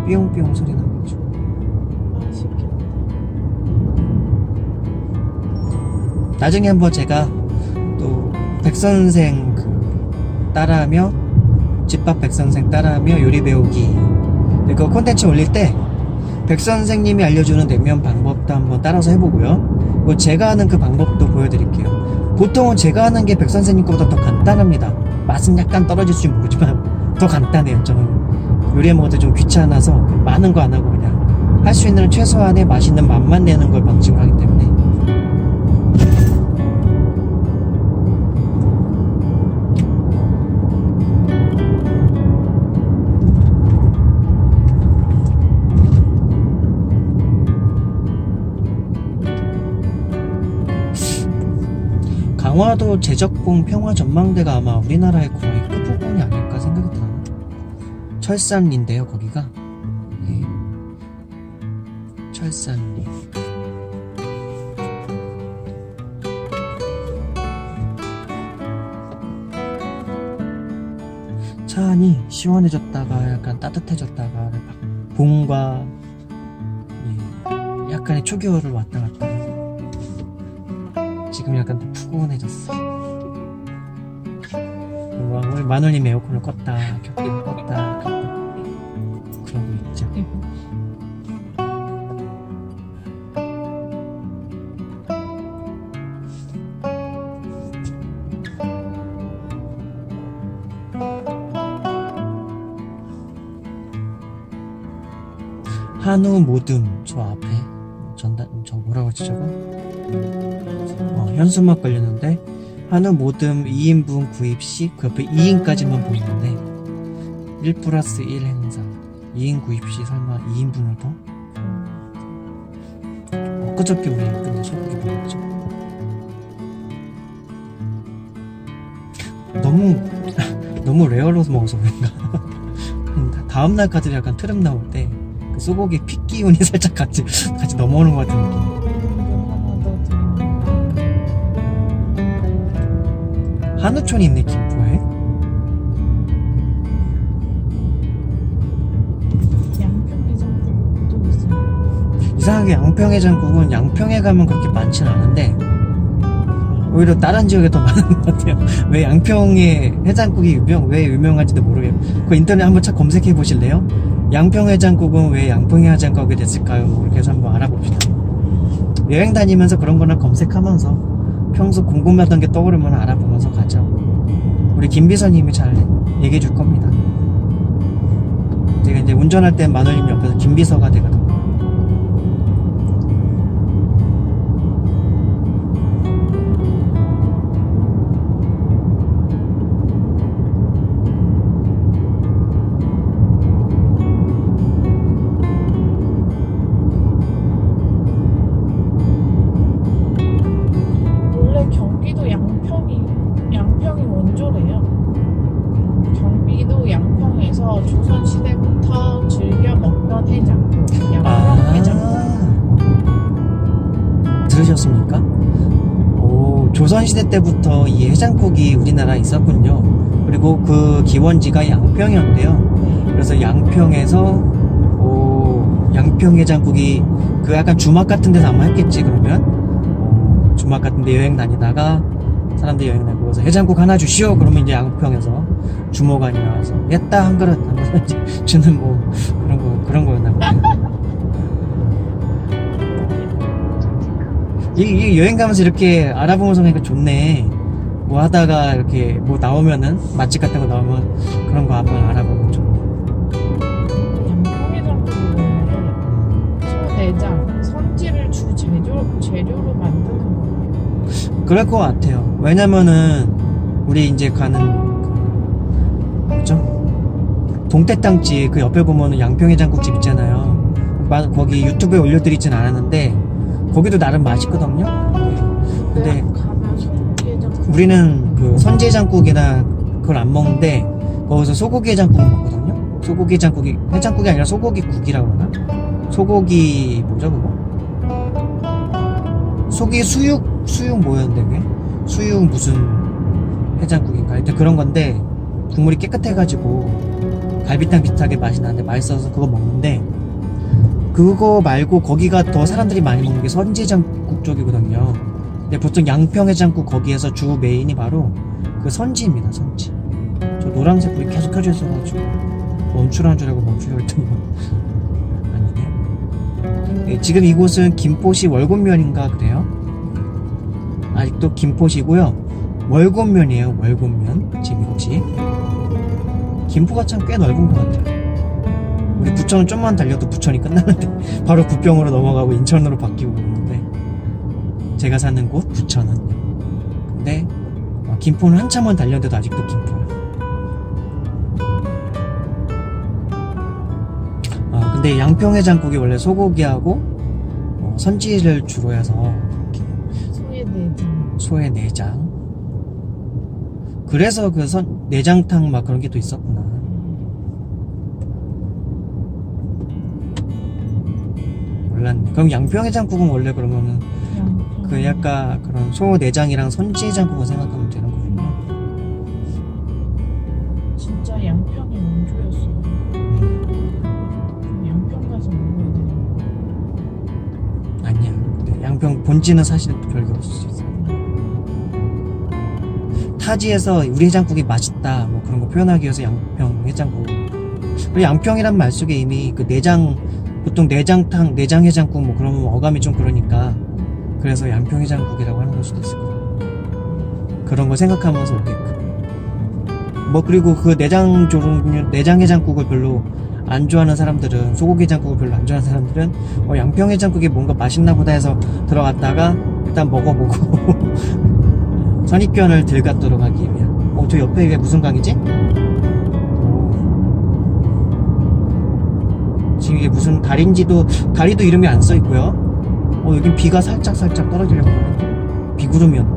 S1: 삐용삐용 소리 나죠.
S2: 맛있겠다.
S1: 나중에 한번 제가 또 백선생 그 따라하며 집밥 백선생 따라하며 요리 배우기 그 콘텐츠 올릴 때 백선생님이 알려주는 냉면 방법도 한번 따라서 해보고요. 뭐 제가 하는 그 방법도 보여드릴게요. 보통은 제가 하는 게 백선생님 거보다 더 간단합니다. 맛은 약간 떨어질지 모르지만 더 간단해요. 저는 요리해 먹을 때 좀 귀찮아서 많은 거 안 하고 그냥 할 수 있는 최소한의 맛있는 맛만 내는 걸 방식으로 하기 때문에 강화도 제적봉 평화전망대가 아마 우리나라의 거의 끝부분이 아닐까 생각이 들어요. 철산리인데요, 거기가. 예. 철산리. 차 안이 시원해졌다가 약간 따뜻해졌다가 봄과 예, 약간의 초겨울을 왔다 갔다 해서 지금 약간 푸근해졌어. 오늘 마눌님 에어컨을 껐다 켰다 껐다 켰다 그런 거 있죠. 한우 모듬 저 앞에 저 뭐라고 하지 저거? 현수막 걸렸는데 한우 모듬 2인분 구입 시 그 옆에 2인까지만 보이는데 1+1 행사 2인 구입 시 설마 2인분을 더? 엊그저께 우리 근데 소고기 먹었죠. 너무 레어로 먹어서 그런가 다음날까지 약간 트름 나올 때 그 소고기 핏 기운이 살짝 같이 넘어오는 것 같은 느낌. 한우촌이 있네 김포에.
S2: 양평해장국도 있어요.
S1: 이상하게 양평해장국은 양평에 가면 그렇게 많지는 않은데 오히려 다른 지역에 더 많은 것 같아요. 왜 양평의 해장국이 왜 유명한지도 모르겠고 그 인터넷 한번 chắc 검색해 보실래요? 양평해장국은 왜 양평의 해장국이 됐을까요? 이렇게 해서 한번 알아봅시다. 여행 다니면서 그런 거나 검색하면서 평소 궁금하던 게 떠오르면 알아보면서 가죠. 우리 김비서님이 잘 얘기해 줄 겁니다. 제가 이제 운전할 때 마누님 옆에서 김비서가 되거든요.
S2: 양평이 원조래요. 경기도 양평에서 조선시대부터 즐겨 먹던 해장국, 양평 해장국.
S1: 들으셨습니까? 오, 조선시대 때부터 이 해장국이 우리나라에 있었군요. 그리고 그 기원지가 양평이었대요. 그래서 양평에서 양평해장국이 그 약간 주막 같은 데서 아마 했겠지. 그러면 주막 같은 데 여행 다니다가 사람들이 여행 다니고 그래서 해장국 하나 주시오. 그러면 이제 양평에서 주모관이 나와서 였다 한 그릇 하면서 이제 주는 뭐 그런 거였나 보네요. 이 여행 가면서 이렇게 알아보면서 하니까 좋네. 뭐 하다가 이렇게 뭐 나오면은 맛집 같은 거 나오면 그런 거 한번 알아보면 좋네.
S2: 양평해장국은 소내장, 선지를 주 재료로 만드는 거예요.
S1: 그럴 것 같아요. 왜냐면은 우리 이제 가는 그 뭐죠? 동태탕집 그 옆에 보면은 양평해장국집 있잖아요. 거기 유튜브에 올려드리진 않았는데 거기도 나름 맛있거든요. 근데
S2: 가면 소고기 해장국.
S1: 우리는 그 선지해장국이나 그걸 안 먹는데 거기서 소고기 해장국을 먹거든요. 소고기 해장국이 해장국이 아니라 소고기국이라고 그러나? 소고기 뭐죠 그거? 소고기 수육 뭐였는데 그게? 수육 무슨 해장국인가? 하여튼 그런 건데 국물이 깨끗해가지고 갈비탕 비슷하게 맛이 나는데 맛있어서 그거 먹는데 그거 말고 거기가 더 사람들이 많이 먹는 게 선지해장국 쪽이거든요. 근데 보통 양평해장국 거기에서 주 메인이 바로 그 선지입니다. 선지. 저 노란색 불이 계속 켜져 있어가지고 멈추라는 줄 알고 멈추려 했더니 아니네. 네, 지금 이곳은 김포시 월곤면인가 그래요. 아직도 김포시고요. 월곤면이에요. 월곤면. 지금 이곳이 김포가 참 꽤 넓은 것 같아요. 우리 부천은 좀만 달려도 부천이 끝나는데 바로 부평으로 넘어가고 인천으로 바뀌고 그러는데 제가 사는 곳 부천은 근데 김포는 한참만 달렸는데도 아직도 김포야. 근데 양평해장국이 원래 소고기하고 선지를 주로 해서 소의 내장 그래서 그 내장탕 막 그런 게 또 있었구나. 몰랐네. 그럼 양평해장국은 원래 그러면은 그 약간 그런 소 내장이랑 선지해장국을 생각하면 되는 거군요.
S2: 진짜 양평이 원조였어. 양평 가서 먹어야 돼.
S1: 아니야. 근데 양평 본지는 사실 별게 없을 수 있어. 타지에서 우리 해장국이 맛있다 뭐 그런 거 표현하기 위해서 양평 해장국. 그리고 양평이란 말 속에 이미 그 내장 보통 내장탕, 내장해장국 뭐 그러면 어감이 좀 그러니까 그래서 양평해장국이라고 하는 걸 수도 있을 거야. 그런 거 생각하면서 오게끔. 뭐 그리고 그 내장해장국을 별로 안 좋아하는 사람들은 소고기해장국을 별로 안 좋아하는 사람들은 양평해장국이 뭔가 맛있나 보다 해서 들어갔다가 일단 먹어보고 선입견을 들갖도록 하기 위한. 저 옆에 이게 무슨 강이지? 지금 이게 무슨 다리도 이름이 안 써있고요. 여긴 비가 살짝 떨어지려고 하네. 비구름이었나?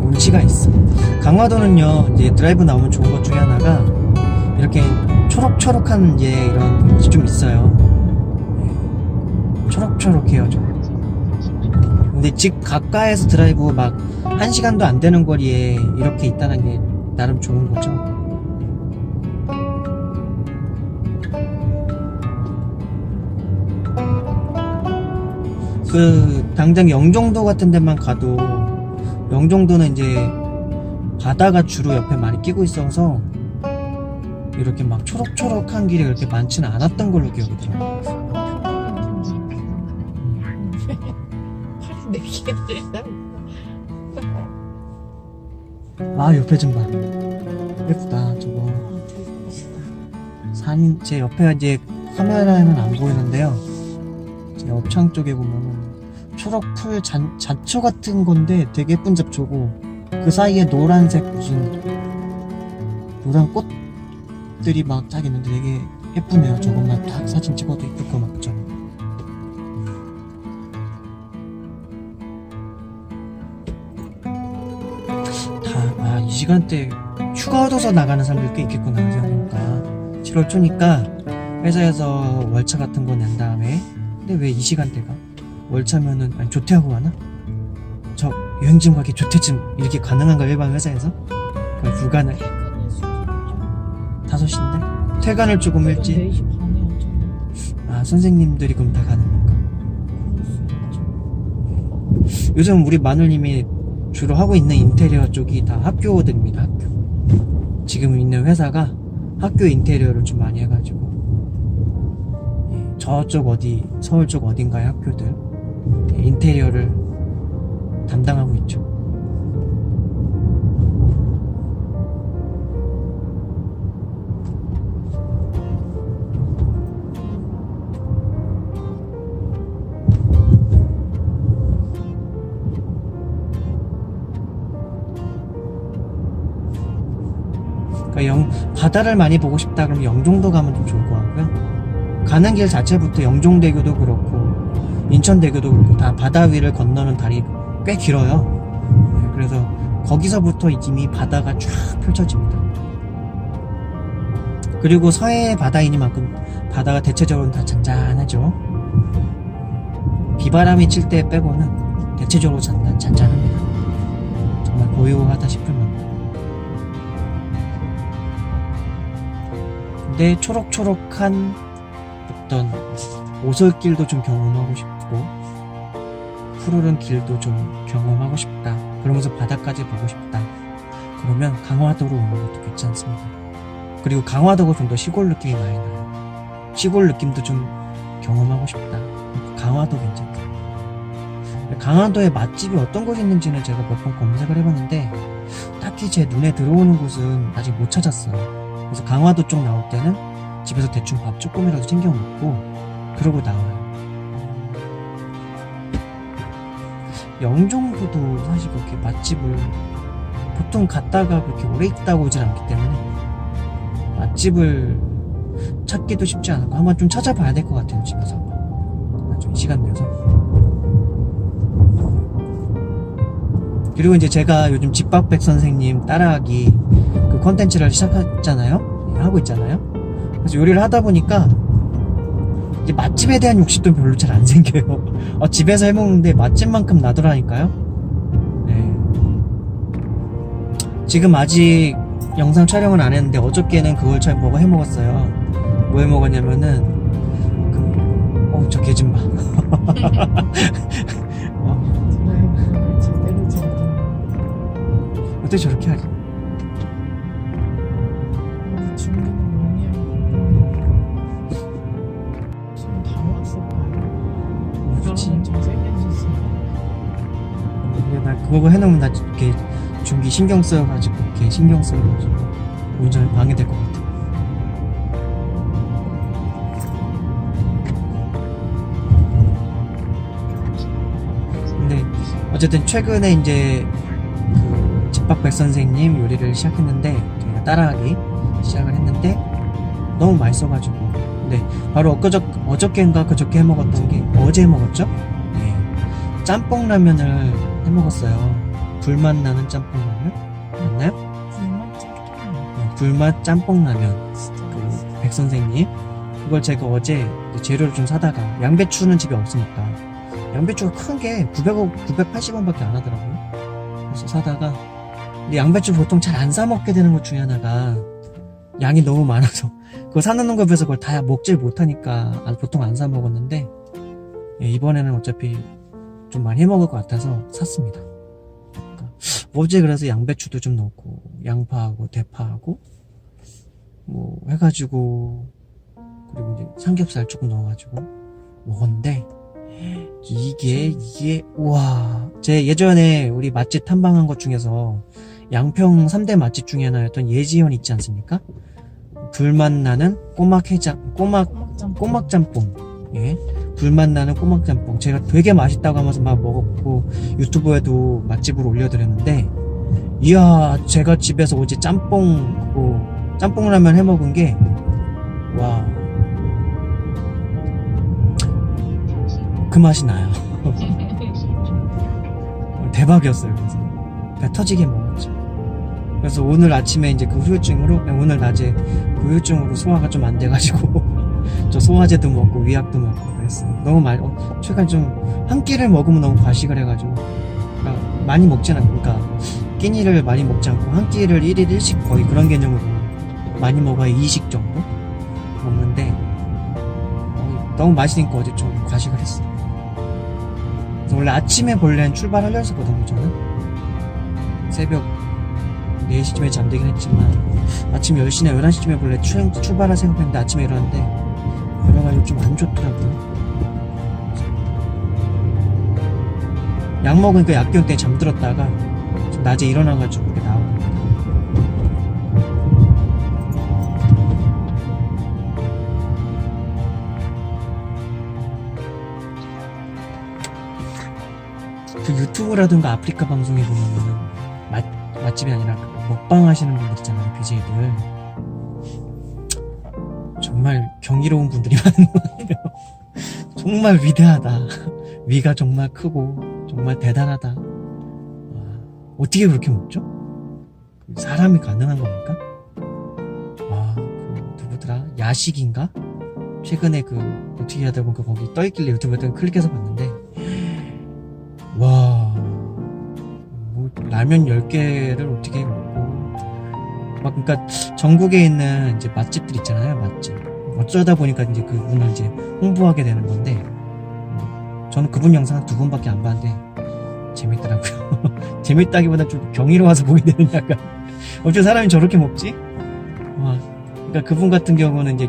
S1: 운치가 있어. 강화도는요, 이제 드라이브 나오면 좋은 것 중에 하나가 이렇게 초록초록한 이제 이런 것이 좀 있어요. 초록초록해요, 좀. 근데 집 가까이에서 드라이브 막 1시간도 안 되는 거리에 이렇게 있다는 게 나름 좋은 거죠. 당장 영종도 같은 데만 가도 영종도는 이제 바다가 주로 옆에 많이 끼고 있어서 이렇게 막 초록초록한 길이 그렇게 많지는 않았던 걸로 기억이 들어요.
S2: 팔이 4개를
S1: 옆에 좀 봐. 예쁘다, 저거.
S2: 되게 멋있다.
S1: 산인, 제 옆에 이제 카메라에는 안 보이는데요. 제 업창 쪽에 보면은 초록풀 잡초 같은 건데 되게 예쁜 잡초고 그 사이에 노란색 무슨 노란 꽃들이 막 딱 있는데 되게 예쁘네요. 저것만 딱 사진 찍어도 예쁠 거 맞죠? 이 시간대 휴가 얻어서 나가는 사람들 꽤 있겠구나 생각해보니까 7월 초니까 회사에서 월차 같은 거 낸 다음에 근데 왜 이 시간대가? 월차면은 조퇴하고 가나? 저 여행 좀 가기 조퇴쯤 이렇게 가능한가 일반 회사에서? 거의 불가능.
S2: 퇴근할 수 있죠.
S1: 5시인데? 퇴근을 조금 일찍
S2: 4시 반에 하잖아.
S1: 선생님들이 그럼 다 가는 건가?
S2: 그럴 수 있죠.
S1: 요즘 우리 마눌님이 주로 하고 있는 인테리어 쪽이 다 학교들입니다. 학교. 지금 있는 회사가 학교 인테리어를 좀 많이 해가지고 저쪽 어디 서울 쪽 어딘가의 학교들 인테리어를 담당하고 있죠. 바다를 많이 보고 싶다 그러면 영종도 가면 좀 좋을 것 같고요. 가는 길 자체부터 영종대교도 그렇고 인천대교도 그렇고 다 바다 위를 건너는 다리 꽤 길어요. 네, 그래서 거기서부터 이미 바다가 쫙 펼쳐집니다. 그리고 서해 바다이니만큼 바다가 대체적으로 다 잔잔하죠. 비바람이 칠 때 빼고는 대체적으로 잔잔합니다. 정말 고요하다 싶을 만큼. 근데 초록초록한 어떤 오솔길도 좀 경험하고 싶고 푸르른 길도 좀 경험하고 싶다. 그러면서 바다까지 보고 싶다. 그러면 강화도로 오는 것도 괜찮습니다. 그리고 강화도가 좀 더 시골 느낌이 많이 나요. 시골 느낌도 좀 경험하고 싶다. 강화도 괜찮다. 강화도에 맛집이 어떤 곳이 있는지는 제가 몇 번 검색을 해봤는데 딱히 제 눈에 들어오는 곳은 아직 못 찾았어요. 그래서 강화도 쪽 나올 때는 집에서 대충 밥 조금이라도 챙겨 먹고 그러고 나와요. 영종도도 사실 그렇게 맛집을 보통 갔다가 그렇게 오래 있다가 오진 않기 때문에 맛집을 찾기도 쉽지 않고 한번 좀 찾아봐야 될 것 같아요. 집에서 나중에 시간 내서. 그리고 이제 제가 요즘 집밥백 선생님 따라하기 그 컨텐츠를 시작했잖아요. 하고 있잖아요. 그래서 요리를 하다 보니까 이제 맛집에 대한 욕심도 별로 잘 안 생겨요. 집에서 해먹는데 맛집만큼 나더라니까요. 네. 지금 아직 영상 촬영은 안 했는데 어저께는 그걸 뭐 해먹었어요. 뭐 해먹었냐면은 저 개 좀 봐.
S2: 제대로 잘
S1: 어떻게 저렇게 하지?
S2: 근데 준비는 뭐냐? 지금 다 왔어 봐요.
S1: 그렇지.
S2: 그러면 좀 세게 해줬으면.
S1: 근데 나 그거 해놓으면 나 이렇게 중기 신경 써가지고 이렇게 신경 써가지고 운전에 방해될 것 같아. 근데 어쨌든 최근에 이제 그 집밥백 선생님 요리를 시작했는데 저희가 따라하기 시작을 했는데 너무 맛있어가지고 근데 바로 어저께인가 그저께 해먹었던 게 어제 해먹었죠? 네. 짬뽕 라면을 해먹었어요. 불맛 나는 짬뽕 라면 맞나요?
S2: 불만 짬뽕.
S1: 네, 불맛 짬뽕 라면
S2: 진짜
S1: 그 백 선생님 그걸 제가 어제 재료를 좀 사다가 양배추는 집에 없으니까 양배추가 큰 게 980원밖에 안 하더라고요. 그래서 사다가 근데 양배추 보통 잘 안 사 먹게 되는 것 중에 하나가 양이 너무 많아서 그거 사놓는 거 비해서 그걸 다 먹질 못하니까 보통 안 사 먹었는데 이번에는 어차피 좀 많이 해먹을 것 같아서 샀습니다. 그러니까 어제 그래서 양배추도 좀 넣고 양파하고 대파하고 뭐 해가지고 그리고 이제 삼겹살 조금 넣어가지고 먹었는데 이게 우와 제 예전에 우리 맛집 탐방한 것 중에서 양평 3대 맛집 중에 하나였던 예지연 있지 않습니까? 불맛 나는 꼬막 짬뽕 예 불맛 나는 꼬막 짬뽕 제가 되게 맛있다고 하면서 막 먹었고 유튜브에도 맛집으로 올려드렸는데 이야 제가 집에서 어제 짬뽕 라면 해먹은 게 와 그 맛이 나요. 대박이었어요. 그래서 배 터지게 먹었죠. 그래서 오늘 아침에 이제 그 후유증으로 오늘 낮에 그 후유증으로 소화가 좀 안 돼가지고 저 소화제도 먹고 위약도 먹고 그랬어요. 너무 최근 좀 한 끼를 먹으면 너무 과식을 해가지고 그러니까 많이 먹진 않고 그러니까 끼니를 많이 먹지 않고 한 끼를 1일 1식 거의 그런 개념으로 많이 먹어야 2식 정도 먹는데 너무 맛있으니까 어제 좀 과식을 했어요. 원래 아침에 본래는 출발하려 했었거든요. 저는 새벽 4시쯤에 잠들긴 했지만 아침 10시나 11시쯤에 본래 출발할 생각했는데 아침에 일어났는데 그래가지고 좀 안 좋더라고요. 약 먹으니까 약병 때문에 잠들었다가 좀 낮에 일어나가지고 이렇게 나오고 그 유튜브라든가 아프리카 방송에 보면은 맛집이 아니라 그 먹방 하시는 분들 있잖아요, BJ들. 정말 경이로운 분들이 많은 것 같아요. 정말 위대하다. 위가 정말 크고 정말 대단하다. 와, 어떻게 그렇게 먹죠? 사람이 가능한 겁니까? 와, 그 누구더라? 야식인가? 최근에 그 어떻게 하다 보니까 거기 떠있길래 유튜브에 클릭해서 봤는데, 와, 뭐 라면 10개를 어떻게 먹고 막, 그러니까 전국에 있는 이제 맛집들 있잖아요, 맛집. 어쩌다 보니까 이제 그분을 이제 홍보하게 되는 건데, 저는 그분 영상 한 2번밖에 안 봤는데 재밌더라고요. 재밌다기보다 좀 경이로워서 보게 되는, 약간 어째 사람이 저렇게 먹지? 와, 그러니까 그분 같은 경우는 이제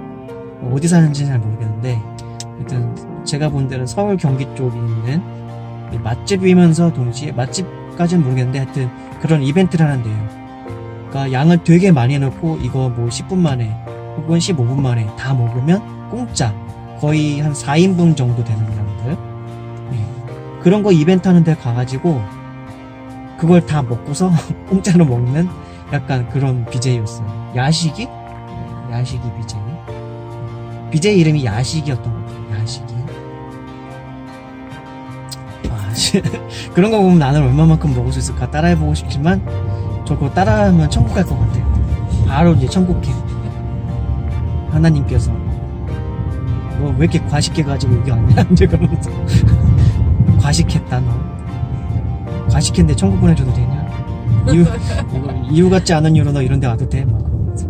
S1: 어디 사는지 잘 모르겠는데, 하여튼 제가 본 데는 서울 경기 쪽에 있는 맛집이면서 동시에, 맛집까지는 모르겠는데 하여튼 그런 이벤트를 하는데요. 그러니까 양을 되게 많이 넣고 이거 뭐 10분 만에 혹은 15분 만에 다 먹으면 공짜, 거의 한 4인분 정도 되는 양들, 그런 거 이벤트 하는 데 가가지고 그걸 다 먹고서 공짜로 먹는 약간 그런 BJ였어요. 야식이? 야식이 BJ. BJ 이름이 야식이었던 것 같아요. 야식이. 그런 거 보면 나는 얼마만큼 먹을 수 있을까 따라해보고 싶지만, 저거 따라하면 천국 갈 것 같아요. 바로 이제 천국행. 하나님께서 너 왜 이렇게 과식해가지고 여기 왔냐? 이제 그러면서 과식했다 너. 과식했는데 천국 보내줘도 되냐? 이유 같지 않은 이유로 너 이런 데 와도 돼? 막 그러면서.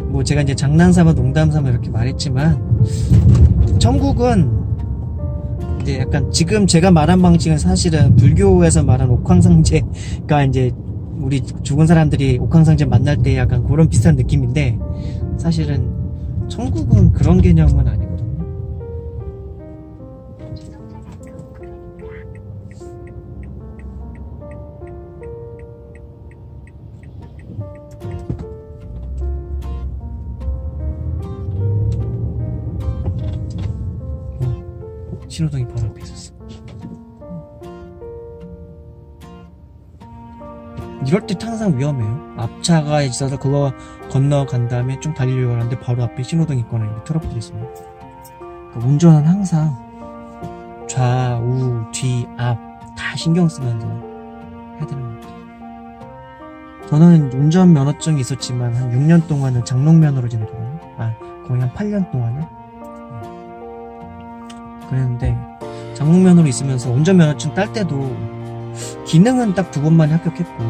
S1: 뭐 제가 이제 장난삼아 농담삼아 이렇게 말했지만, 천국은 이제 약간 지금 제가 말한 방식은 사실은 불교에서 말한 옥황상제가 이제 우리 죽은 사람들이 옥황상제 만날 때 약간 그런 비슷한 느낌인데, 사실은 천국은 그런 개념은 아니거든요. 신호등이 바로 앞에 있었어. 이럴 때 항상 위험해요. 앞차가 있어서 그거 건너간 다음에 좀 달리려고 하는데 바로 앞에 신호등 있거나 이렇게 트러블이 있으면, 그러니까 운전은 항상 좌우 뒤 앞 다 신경 쓰면서 해야 되는 것 같아요. 저는 운전 면허증이 있었지만 한 6년 동안은 장롱면허로 지내거든요. 거의 한 8년 동안은 그랬는데, 장롱면허로 있으면서 운전면허증 딸 때도 기능은 딱 2번만 합격했고,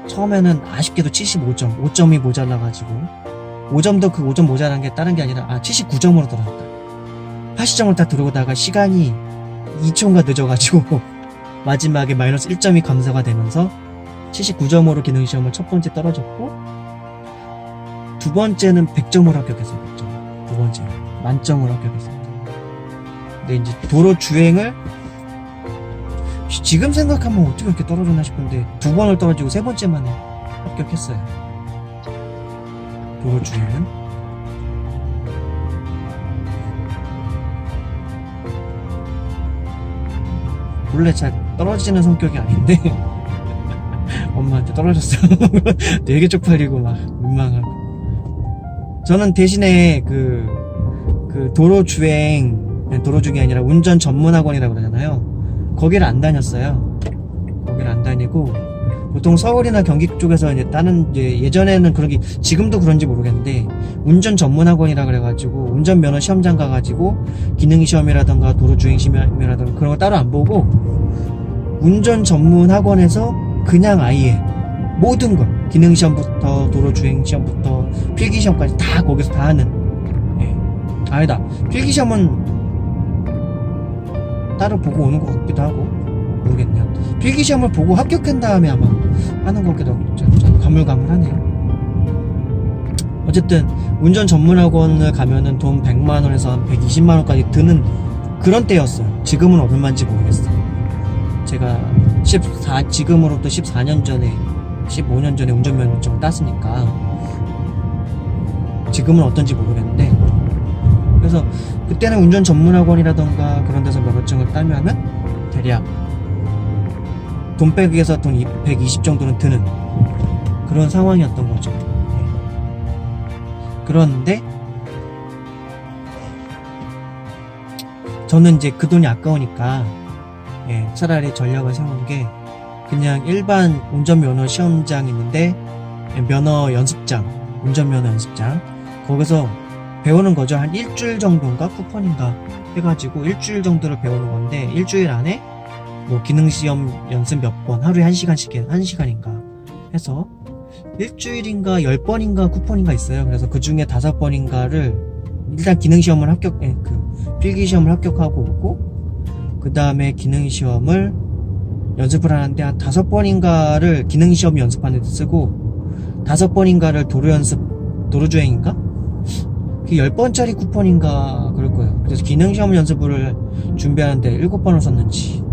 S1: 처음에는 아쉽게도 75점, 5점이 모자라가지고, 5점도 그 5점 모자란 게 다른 게 아니라 79점으로 들어갔다. 80점을 다 들어오다가 시간이 2초인가 늦어가지고 마지막에 마이너스 1점이 감소가 되면서 79점으로 기능시험을 첫 번째 떨어졌고, 두 번째는 100점으로 합격했어요. 100점. 두 번째는 만점으로 합격했습니다. 근데 이제 도로 주행을 지금 생각하면 어떻게 이렇게 떨어졌나 싶은데 2번을 떨어지고 3번째만에 합격했어요. 도로 주행은. 원래 잘 떨어지는 성격이 아닌데 엄마한테 떨어졌어요. 되게 쪽팔리고 막 민망하고. 저는 대신에 그 도로 주행이 아니라 운전 전문학원이라고 그러잖아요. 거기를 안 다녔어요. 거기를 안 다니고, 보통 서울이나 경기 쪽에서 이제 다른, 이제 예전에는 그런 게, 지금도 그런지 모르겠는데, 운전 전문학원이라 그래가지고, 운전면허 시험장 가가지고, 기능시험이라던가, 도로주행시험이라던가, 그런 거 따로 안 보고, 운전 전문학원에서 그냥 아예, 모든 걸, 기능시험부터, 도로주행시험부터, 필기시험까지 다 거기서 다 하는, 아니다. 필기시험은 따로 보고 오는 것 같기도 하고, 모르겠네요. 필기시험을 보고 합격한 다음에 아마 하는 것 같기도 하고, 좀 가물가물하네요. 어쨌든 운전 전문학원을 가면은 돈 100만원에서 한 120만원까지 드는 그런 때였어요. 지금은 얼마인지 모르겠어요. 제가 지금으로부터 14년 전에 15년 전에 운전면허증을 땄으니까 지금은 어떤지 모르겠는데, 그래서 그때는 운전 전문학원이라던가 그런 데서 면허증을 따면은 대략 돈백에서 돈 120 정도는 드는 그런 상황이었던 거죠. 예. 그런데 저는 이제 그 돈이 아까우니까 예, 차라리 전략을 세운 게 그냥 일반 운전면허 시험장 있는데 면허 연습장, 운전면허 연습장 거기서 배우는 거죠. 한 일주일 정도인가 쿠폰인가 해가지고 일주일 정도를 배우는 건데 일주일 안에 뭐 기능시험 연습 몇 번 하루에 1시간씩 1시간인가 해서 일주일인가 10번인가 쿠폰인가 있어요. 그래서 그 중에 5번인가를 일단 기능시험을 그 필기시험을 합격하고 오고 그 다음에 기능시험을 연습을 하는데 한 5번인가를 기능시험 연습하는 데 쓰고 5번인가를 도로주행인가? 그 10번짜리 쿠폰인가 그럴 거예요. 그래서 기능시험 연습을 준비하는데 7번을 썼는지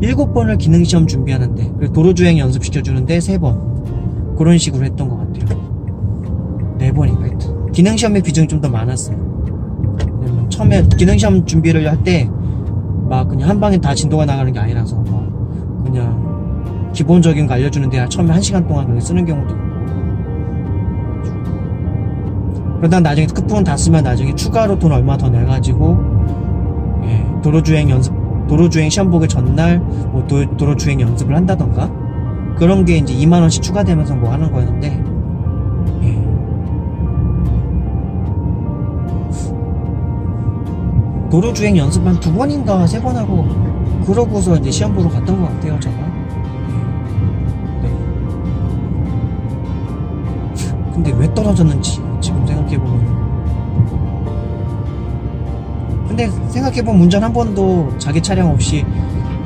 S1: 7번을 기능시험 준비하는데 그리고 도로주행 연습시켜주는데 3번 그런 식으로 했던 것 같아요. 4번인가 하여튼 기능시험의 비중이 좀 더 많았어요. 왜냐면 처음에 기능시험 준비를 할 때 막 그냥 한 방에 다 진도가 나가는 게 아니라서 막 그냥 기본적인 거 알려주는데 처음에 1시간 동안 그렇게 쓰는 경우도 있고 그러다 나중에 쿠폰 다 쓰면 나중에 추가로 돈 얼마 더 내가지고 예, 도로주행 시험 보기 전날 뭐 도로주행 연습을 한다던가 그런 게 이제 2만원씩 추가되면서 뭐 하는 거였는데 예. 도로주행 연습 한 2번인가 3번 하고 그러고서 이제 시험 보러 갔던 것 같아요 제가. 네. 근데 왜 떨어졌는지 지금 생각해보면 근데 생각해보면 운전 한 번도 자기 차량 없이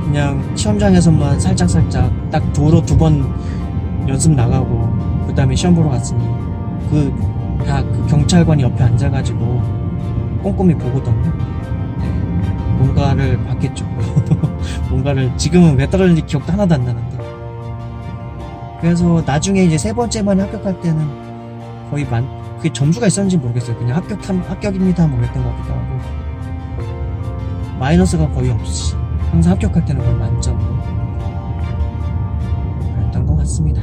S1: 그냥 시험장에서만 살짝살짝 딱 도로 2번 연습 나가고 그 다음에 시험 보러 갔으니 그 경찰관이 옆에 앉아가지고 꼼꼼히 보거든요. 네. 뭔가를 봤겠죠. 뭔가를 지금은 왜 떨어졌는지 기억도 하나도 안 나는데 그래서 나중에 이제 3번째만 합격할 때는 거의 그게 점수가 있었는지 모르겠어요. 그냥 합격입니다 뭐 그랬던 것 같기도 하고 마이너스가 거의 없이 항상 합격할 때는 거의 만점 그랬던 것 같습니다.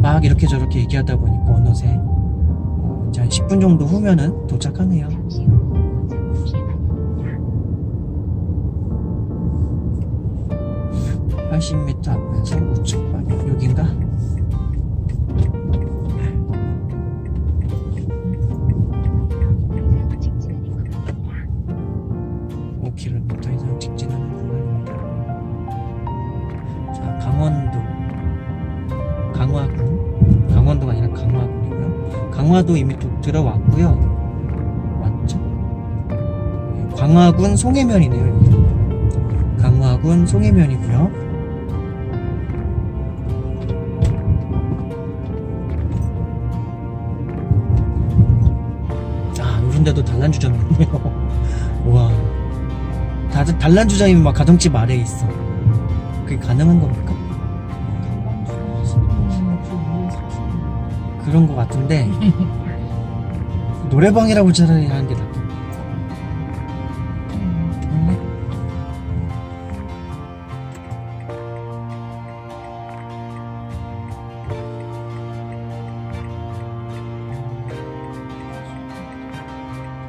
S1: 막 이렇게 저렇게 얘기하다 보니까 어느새 이제 한 10분 정도 후면은 도착하네요. 80m 앞에서 우측 방향 여긴가? 5km 이상 직진하는 구간입니다. 자, 강원도가 아니라 강화군이고요. 강화도 이미 들어왔고요. 맞죠? 광화군 송해면이네요. 여기. 강화군 송해면이고요. 이런데도 단란주점이 있네요. 와, 다들 단란주점이면 막 가정집 아래에 있어. 그게 가능한 겁니까? 그런 거 같은데 노래방이라고 차라리 하는 게 낫겠다.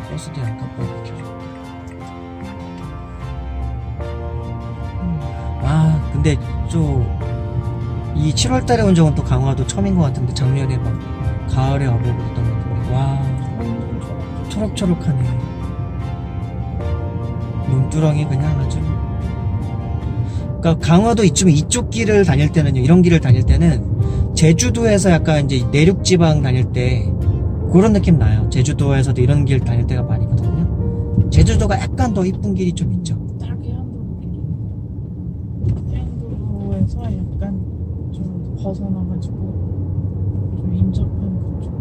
S1: 버스도 약간 뻑뻑해져. 근데 이 7월달에 온 적은 또 강화도 처음인 것 같은데 작년에 막 가을에 와보고 그랬던 것 같은데 와 초록초록하네. 눈두렁이 그냥 아주. 그러니까 강화도 이쪽 길을 다닐 때는요, 이런 길을 다닐 때는 제주도에서 약간 이제 내륙지방 다닐 때 그런 느낌 나요. 제주도에서도 이런 길 다닐 때가 많이거든요. 제주도가 약간 더 이쁜 길이 좀 있죠.
S2: 해안도로에서 약간 좀 벗어나가지고 좀 인접한 그쪽.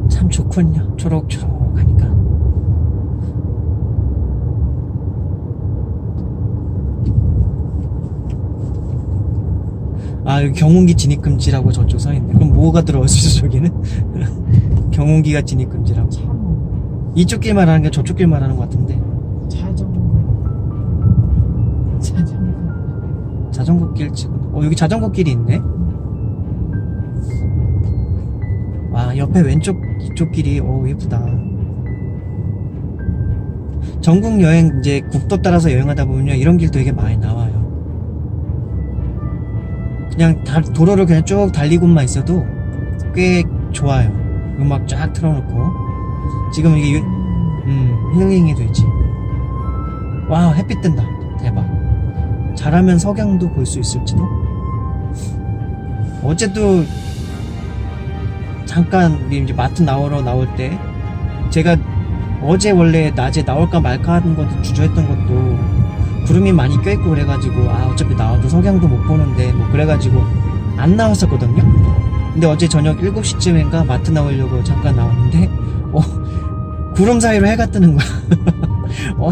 S1: 참 좋군요. 초록초록하니까. 여기 경운기 진입금지라고 저쪽 써있네. 그럼 뭐가 들어갈 수 있어, 저기는? 경운기가 진입금지라고. 이쪽 길 말하는 게 저쪽 길 말하는 것 같은데. 자전거 길 지금. 여기 자전거 길이 있네. 와, 옆에 왼쪽 이쪽 길이 예쁘다. 전국 여행 이제 국도 따라서 여행하다 보면요 이런 길 되게 많이 나와요. 그냥 도로를 그냥 쭉 달리고만 있어도 꽤 좋아요. 음악 쫙 틀어놓고 지금 이게 힐링이 되지. 와, 햇빛 뜬다. 대박. 잘하면 석양도 볼 수 있을지도. 어제도 잠깐 우리 이제 마트 나올 때 제가 어제 원래 낮에 나올까 말까 하는 것도 주저했던 것도 구름이 많이 껴있고 그래가지고 어차피 나와도 석양도 못 보는데 뭐 그래가지고 안 나왔었거든요. 근데 어제 저녁 7시쯤인가 마트 나오려고 잠깐 나왔는데 구름 사이로 해가 뜨는 거야.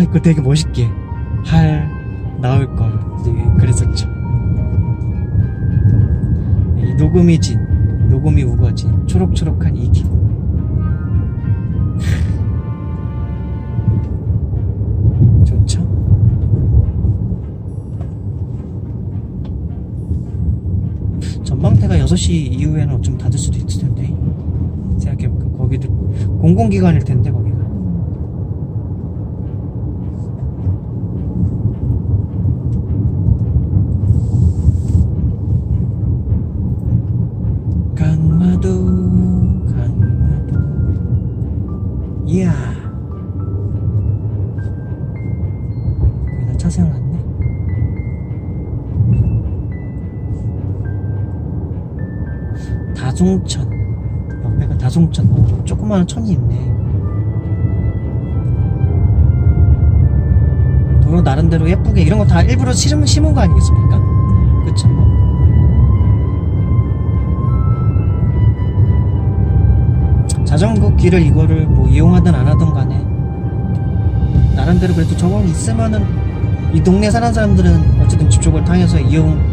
S1: 이거 되게 멋있게 나올걸 그랬었죠. 이 녹음이 우거진 초록초록한 이 길. 좋죠? 전망대가 6시 이후에는 좀 닫을 수도 있을 텐데. 생각해볼까? 거기도 공공기관일 텐데, 거기가. 강마도. 이야. 거기다 차 세워놨네. 다송천. 옆에가 다송천. 조그마한 천이 있네. 도로 나름대로 예쁘게 이런 거 다 일부러 심은 거 아니겠습니까? 그쵸? 자전거 길을 이거를 뭐 이용하든 안 하든 간에 나름대로 그래도 저거 있으면은 이 동네 사는 사람들은 어쨌든 저쪽을 타면서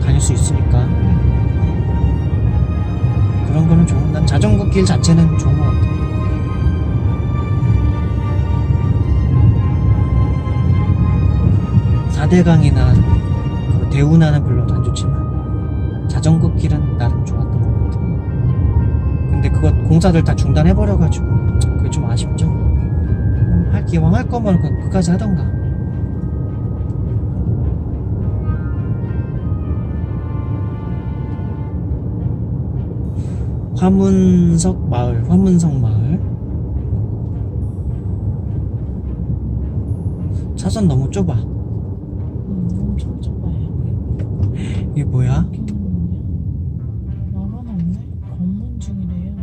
S1: 다닐 수 있으니까 그런 거는 난 자전거 길 자체는 좋은 것 같아. 사대강이나 대운하는 별로 안 좋지만 자전거 길은 나름 좋았던 것 같아. 근데 그거 공사들 다 중단해버려가지고 그게 좀 아쉽죠. 기왕 할 거면 끝까지 하던가. 화문석 마을. 차선 너무 좁아.
S2: 엄청 좁아요.
S1: 이게 뭐야?
S2: 막아놨네? 검문 중이래요.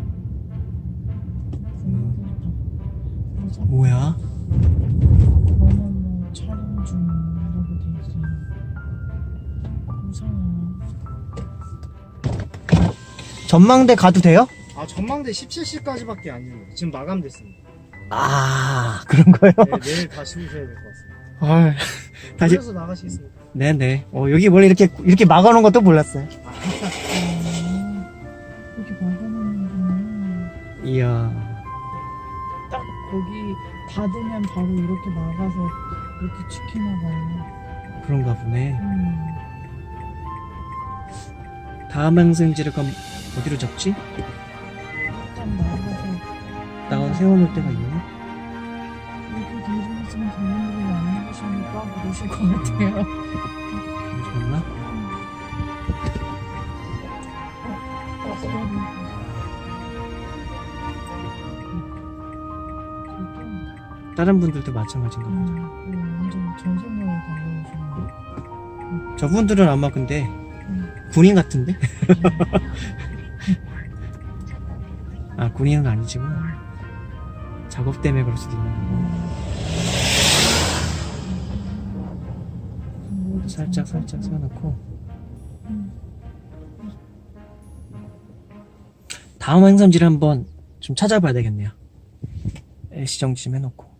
S1: 뭐야?
S2: 뭐뭐뭐 촬영 중이라고 돼 있어요. 무서워.
S1: 전망대 가도 돼요?
S3: 전망대 17시까지밖에 안 열려요. 지금 마감됐습니다.
S1: 그런 거요?
S3: 네, 내일 다시 오셔야 될 것 같습니다.
S1: 다시.
S3: 그래서 나가시겠습니까?
S1: 네네. 여기 원래 이렇게 막아놓은 것도 몰랐어요.
S2: 이렇게 막아놓는구나.
S1: 이야.
S2: 딱 거기 닫으면 바로 이렇게 막아서 이렇게 지키나 봐요.
S1: 그런가 보네. 다음 행성지를 그럼 어디로 잡지?
S2: 딱 나가서
S1: 세워놓을 때가 있네.
S2: 여기 길을 있으면 대문으로 안 나가시니까 그러실 것 같아요.
S1: 잠깐만. 다른 분들도 마찬가지인가 보다.
S2: 완전 전속력을 가져오시는
S1: 저분들은 아마 근데 군인 같은데? 군인은 아니지만 작업 때문에 그럴 수도 있는 거고. 살짝 세워놓고. 다음 행선지를 한번 좀 찾아봐야 되겠네요. 시정지 좀 해놓고.